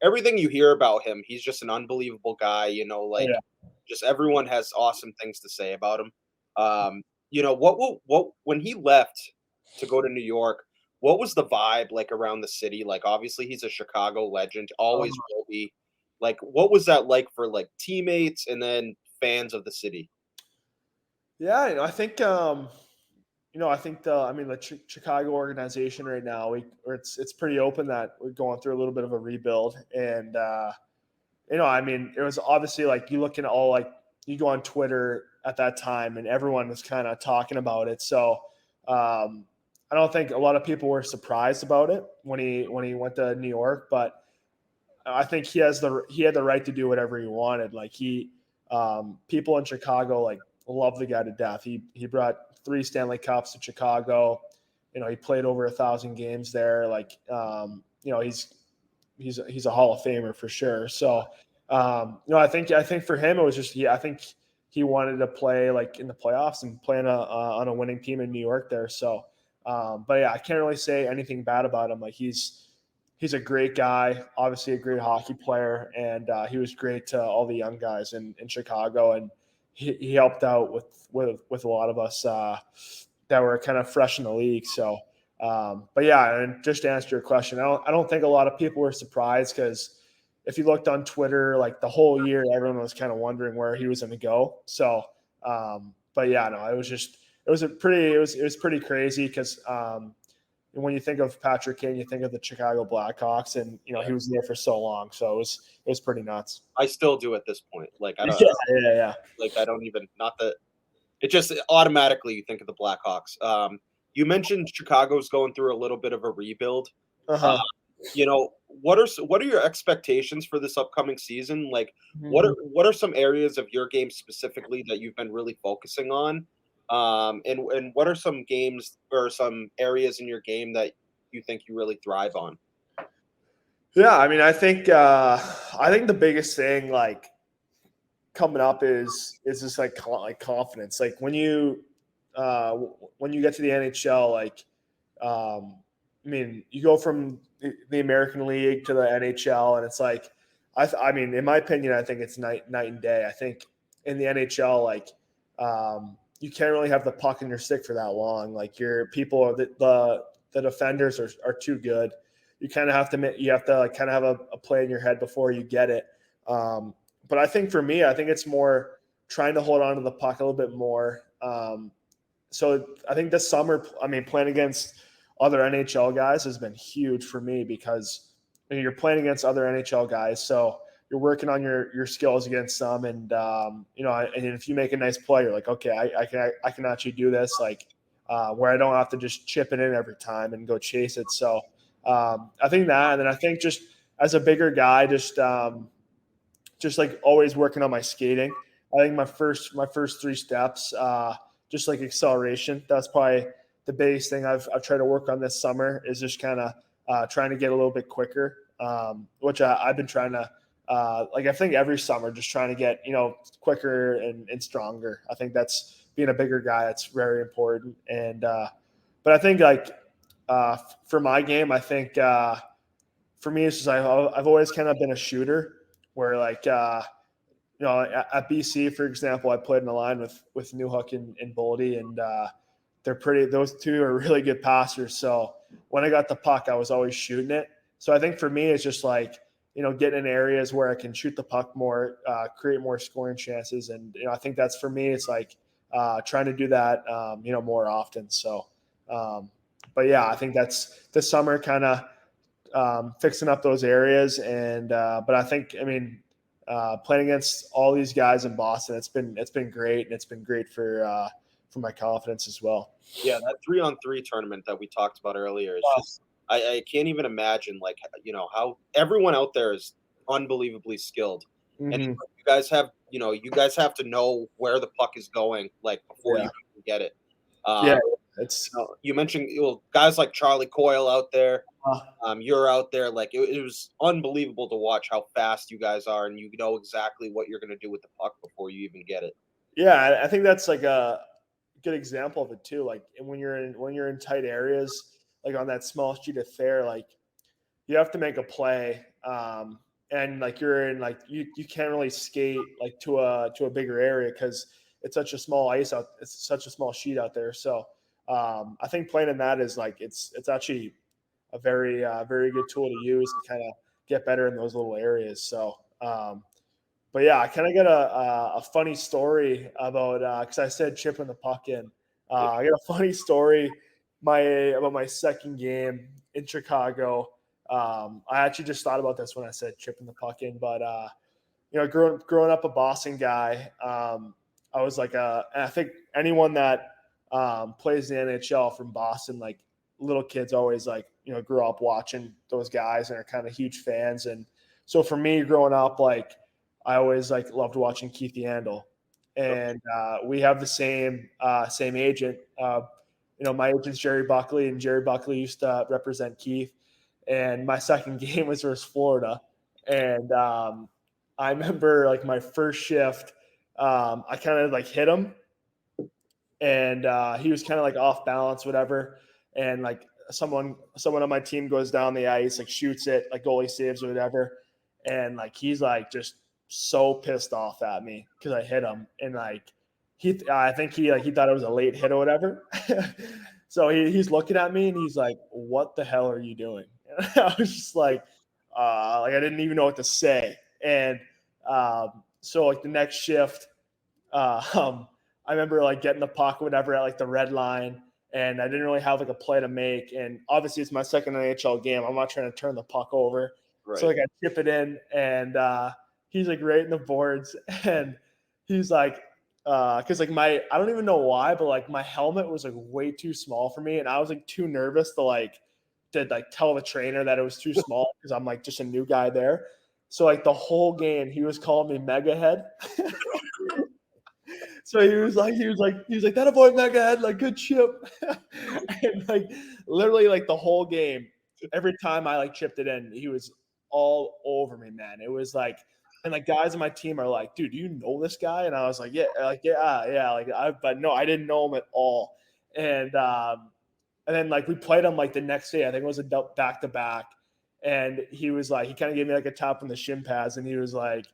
everything you hear about him, he's just an unbelievable guy. Just everyone has awesome things to say about him. What when he left to go to New York, what was the vibe like around the city? Like, obviously he's a Chicago legend, always will be. Like, what was that like for like teammates and then fans of the city? Yeah, I think the Chicago organization right now, it's pretty open that we're going through a little bit of a rebuild, and it was obviously like you look at all like you go on Twitter at that time, and everyone was kind of talking about it. So I don't think a lot of people were surprised about it when he went to New York, but I think he had the right to do whatever he wanted. Like people in Chicago like love the guy to death. He brought 3 Stanley Cups to Chicago. He played over 1,000 games there. Like he's a Hall of Famer for sure. So I think for him it was just I think he wanted to play like in the playoffs and play on a winning team in New York there. So but yeah, I can't really say anything bad about him. Like he's a great guy, obviously a great hockey player, and he was great to all the young guys in Chicago, and he helped out with a lot of us that were kind of fresh in the league. So, but yeah, and just to answer your question, I don't think a lot of people were surprised because if you looked on Twitter, like the whole year, everyone was kind of wondering where he was going to go. So, but yeah, no, it was pretty crazy because when you think of Patrick Kane, you think of the Chicago Blackhawks, and he was there for so long, so it was pretty nuts. I still do at this point. Like I don't, yeah. like I don't even not that it just automatically you think of the Blackhawks. You mentioned Chicago's going through a little bit of a rebuild. Uh-huh. What are your expectations for this upcoming season? Like, what are some areas of your game specifically that you've been really focusing on? And what are some games or some areas in your game that you think you really thrive on? Yeah, I mean, I think the biggest thing like coming up is just like confidence. Like when you get to the NHL, like I mean, you go from the American League to the NHL, and it's like I mean, in my opinion, I think it's night and day. I think in the NHL, like you can't really have the puck in your stick for that long. Like the defenders are too good. You kind of have to like kind of have a play in your head before you get it. But I think for me, I think it's more trying to hold on to the puck a little bit more. So I think this summer, I mean, playing against other NHL guys has been huge for me because you're playing against other NHL guys. So you're working on your skills against them. And, and if you make a nice play, you're like, okay, I can actually do this. Like where I don't have to just chip it in every time and go chase it. So I think that, and then I think just as a bigger guy, just like always working on my skating. I think my first 3 steps, just like acceleration. That's probably the biggest thing I've tried to work on this summer is just kind of trying to get a little bit quicker, which I've been trying to like I think every summer just trying to get quicker and stronger. I think that's being a bigger guy. That's very important. And but I think like for my game, I think for me it's just I've always kind of been a shooter where like at BC, for example, I played in a line with Newhook and Boldy, and those two are really good passers. So when I got the puck, I was always shooting it. So I think for me, it's just like, getting in areas where I can shoot the puck more, create more scoring chances. And, I think that's for me, it's like trying to do that, more often. So, but yeah, I think that's this summer kind of fixing up those areas. And, but I think, I mean, playing against all these guys in Boston, it's been great, and it's been great for my confidence as well. Yeah, that 3-on-3 tournament that we talked about earlier is just I can't even imagine like how everyone out there is unbelievably skilled, and you guys have to know where the puck is going like before you can get it. It's you mentioned guys like Charlie Coyle out there. You're out there. Like it was unbelievable to watch how fast you guys are, and you know exactly what you're going to do with the puck before you even get it. Yeah, I think that's like a good example of it too. Like, and when you're in tight areas, like on that small sheet of fair, like you have to make a play, and like you're in like you can't really skate like to a bigger area because it's such a small ice out. It's such a small sheet out there. So I think playing in that is like it's actually a very good tool to use to kind of get better in those little areas. So, but yeah, I kind of got a funny story about because I said chipping the puck in. I got a funny story about my second game in Chicago. I actually just thought about this when I said chipping the puck in, but growing up a Boston guy, I was like I think anyone that plays in the NHL from Boston, like little kids always like grew up watching those guys and are kind of huge fans. And so for me growing up, like I always like loved watching Keith Yandel, and we have the same agent. My agent's Jerry Buckley, and Jerry Buckley used to represent Keith. And my second game was versus Florida, and I remember like my first shift, I kind of like hit him, and he was kind of like off balance, whatever, and like someone on my team goes down the ice, like shoots it, like goalie saves or whatever, and like he's like just so pissed off at me because I hit him, and like I think he thought it was a late hit or whatever. So he's looking at me and he's like, "What the hell are you doing?" And I was just like, Like I didn't even know what to say. And so like the next shift, I remember like getting the puck or whatever at like the red line, and I didn't really have like a play to make. And obviously it's my second NHL game. I'm not trying to turn the puck over. Right. So like I chip it in, and he's like right in the boards, and he's like, because like I don't even know why, but like my helmet was like way too small for me, and I was like too nervous to tell the trainer that it was too small because I'm like just a new guy there. So like the whole game he was calling me mega head. So he was like, that avoid mega head, like good chip. And like literally like the whole game, every time I like chipped it in, he was all over me, man. It was like, and like guys on my team are like, dude, do you know this guy? And I was like, yeah. But no, I didn't know him at all. And then like we played him like the next day. I think it was a back to back. And he was like, he kind of gave me like a tap on the shin pads, and he was like,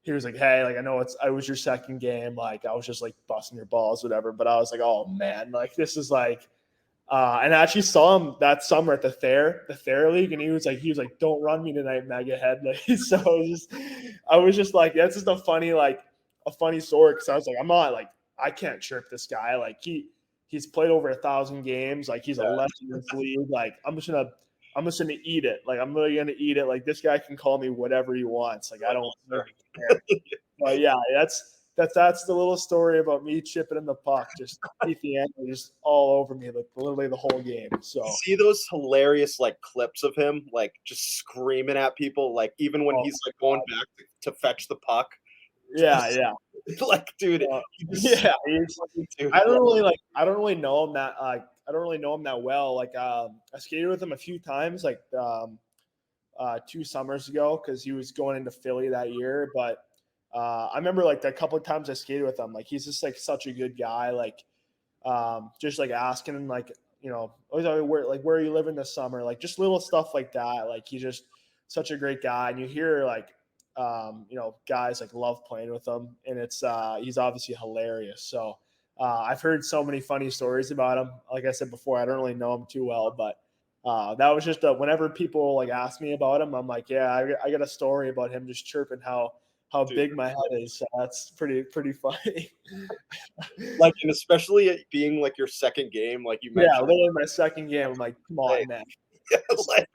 hey, like I know I was your second game, like I was just like busting your balls, whatever. But I was like, oh man, like this is like, and I actually saw him that summer at the Thayer League, and he was like, don't run me tonight, mega head. Like, so I was just like, that's just a funny story, because I was like, I'm not like, I can't chirp this guy, like he's played over 1,000 games, like he's a legend in this league, like I'm just gonna eat it. Like I'm really gonna eat it. Like this guy can call me whatever he wants. Like I don't really care. But yeah, that's the little story about me chipping in the puck. Just Ethan just all over me, like literally the whole game. So see those hilarious like clips of him like just screaming at people, like even when he's like going back to fetch the puck. Yeah. Like, dude, yeah. I don't really know him that I don't really know him that well. Like I skated with him a few times, like 2 summers ago, because he was going into Philly that year. But I remember like a couple of times I skated with him. Like he's just like such a good guy. Like just like asking him like, where are you living this summer? Like just little stuff like that. Like he's just such a great guy. And you hear like guys like love playing with him, and it's he's obviously hilarious. So I've heard so many funny stories about him. Like I said before, I don't really know him too well, but that was just whenever people like ask me about him, I'm like, yeah, I got a story about him just chirping how big my head is. So that's pretty funny. Like, and especially it being like your second game, like you mentioned. Yeah, literally my second game. I'm like, come on, man. Like,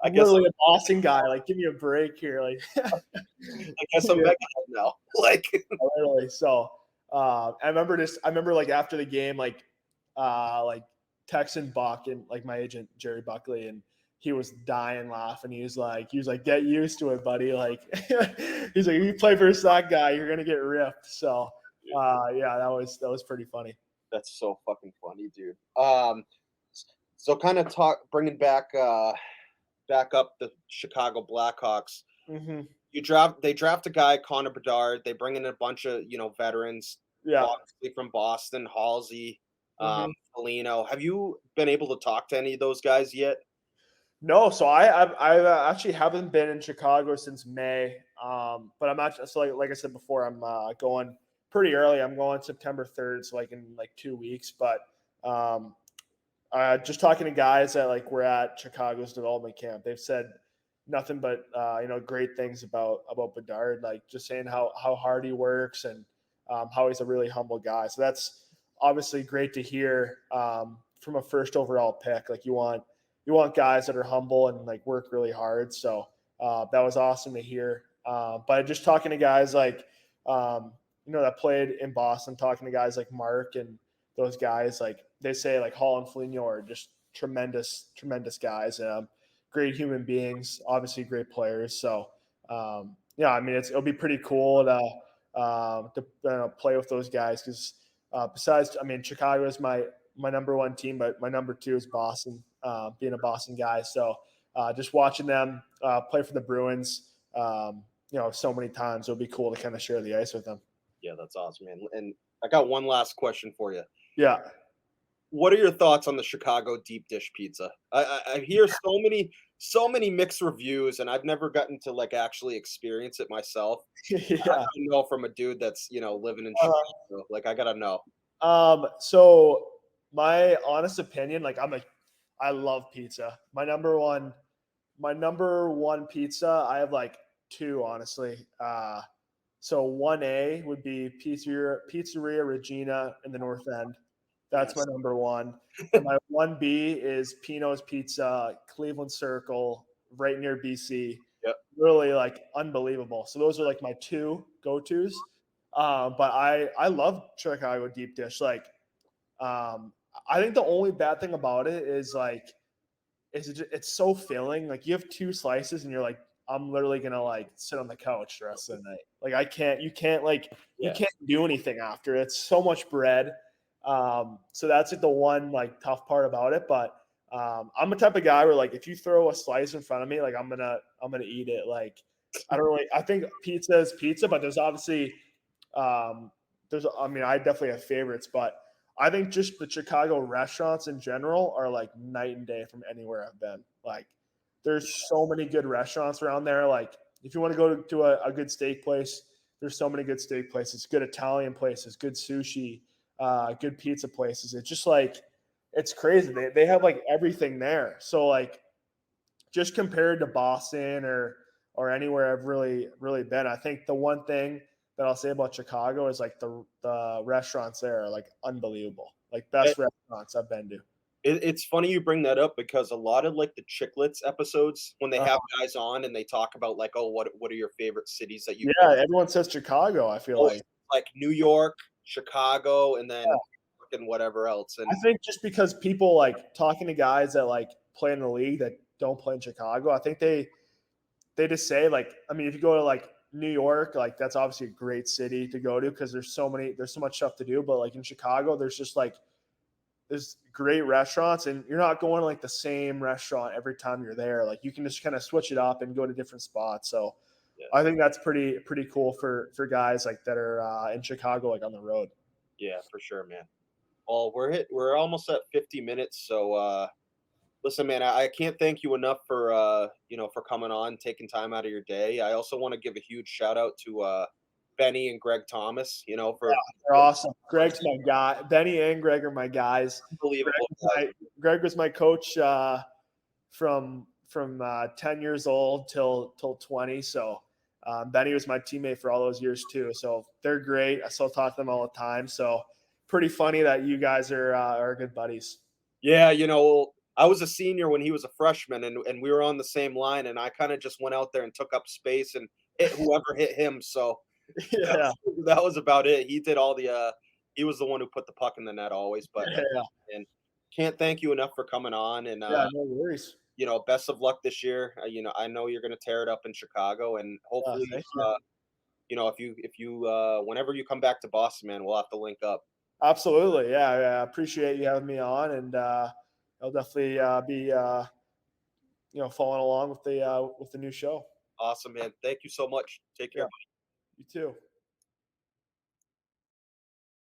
I guess literally a Boston guy. Like, give me a break here. Like, I guess I'm mega head now. Like, literally. So I remember like after the game, like texting Buck and like my agent Jerry Buckley, and he was dying laughing. He was like, get used to it, buddy. Like he's like, if you play versus that guy, you're gonna get ripped. So yeah, that was pretty funny. That's so fucking funny, dude. So kind of bringing back up the Chicago Blackhawks. Mm-hmm. They draft a guy, Connor Bedard. They bring in a bunch of veterans, obviously from Boston, Halsey, Foligno. Have you been able to talk to any of those guys yet? No, so I actually haven't been in Chicago since May. But I'm actually, so like I said before, I'm going pretty early. I'm going September 3rd, so like in like 2 weeks. But just talking to guys that like were at Chicago's development camp, they've said nothing but great things about Bedard. Like just saying how hard he works, and how he's a really humble guy. So that's obviously great to hear from a first overall pick. Like you want guys that are humble and like work really hard. So that was awesome to hear. But just talking to guys like that played in Boston, talking to guys like Mark and those guys, like they say like Hall and Foligno are just tremendous guys. Great human beings, obviously great players. So yeah, I mean it'll be pretty cool to play with those guys, because besides, I mean, Chicago is my number one team, but my number 2 is Boston, being a Boston guy. So just watching them play for the Bruins, so many times, it'll be cool to kind of share the ice with them. Yeah, that's awesome, man. And I got one last question for you. Yeah. What are your thoughts on the Chicago deep dish pizza? I hear so many mixed reviews, and I've never gotten to like actually experience it myself. Yeah. I know from a dude that's living in Chicago. Like I gotta know. So my honest opinion, like I love pizza. My number one my number one pizza, I have like two, honestly. So 1A would be Pizzeria Regina in the North End. That's my number one. And my 1B is Pino's Pizza, Cleveland Circle, right near BC. Yep. Really like unbelievable. So those are like my two go-tos. But I love Chicago deep dish. Like, I think the only bad thing about it is like, it's so filling. Like you have two slices and you're like, I'm literally gonna like sit on the couch the rest of the night. Like you can't do anything after. It's so much bread. So that's like the one like tough part about it. But I'm the type of guy where like if you throw a slice in front of me, like I'm gonna eat it. Like I think pizza is pizza, but there's obviously I definitely have favorites, but I think just the Chicago restaurants in general are like night and day from anywhere I've been. Like there's so many good restaurants around there. Like if you want to go to a good steak place, there's so many good steak places, good Italian places, good sushi, good pizza places. It's just like, it's crazy. They have like everything there. So like just compared to Boston or anywhere I've really been, I think the one thing that I'll say about Chicago is like the restaurants there are like unbelievable, like best restaurants I've been to. It's funny you bring that up because a lot of like the Chicklets episodes when they have guys on and they talk about like, oh, what are your favorite cities that you? Yeah, everyone says Chicago. I feel like New York, Chicago, and then fucking whatever else. And I think just because people like talking to guys that like play in the league that don't play in Chicago, I think they just say like, I mean, if you go to like New York, like that's obviously a great city to go to because there's so much stuff to do. But like in Chicago, there's great restaurants and you're not going to like the same restaurant every time you're there. Like you can just kind of switch it up and go to different spots. So I think that's pretty cool for guys like that are in Chicago, like on the road. Yeah, for sure, man. Well, we're almost at 50 minutes. So listen, man, I can't thank you enough for for coming on, taking time out of your day. I also want to give a huge shout out to Benny and Greg Thomas, for they're awesome. Greg's my guy. Benny and Greg are my guys. unbelievable. Greg was my coach from 10 years old till 20. So Benny was my teammate for all those years too. So they're great. I still talk to them all the time. So pretty funny that you guys are good buddies. Yeah, I was a senior when he was a freshman, and we were on the same line, and I kind of just went out there and took up space and hit whoever hit him. So yeah, that was about it. He did all the he was the one who put the puck in the net always. But and can't thank you enough for coming on. And no worries. Best of luck this year. I know you're going to tear it up in Chicago, and hopefully, if you whenever you come back to Boston, man, we'll have to link up. Absolutely, yeah. I appreciate you having me on, and I'll definitely be following along with the new show. Awesome, man. Thank you so much. Take care. You too.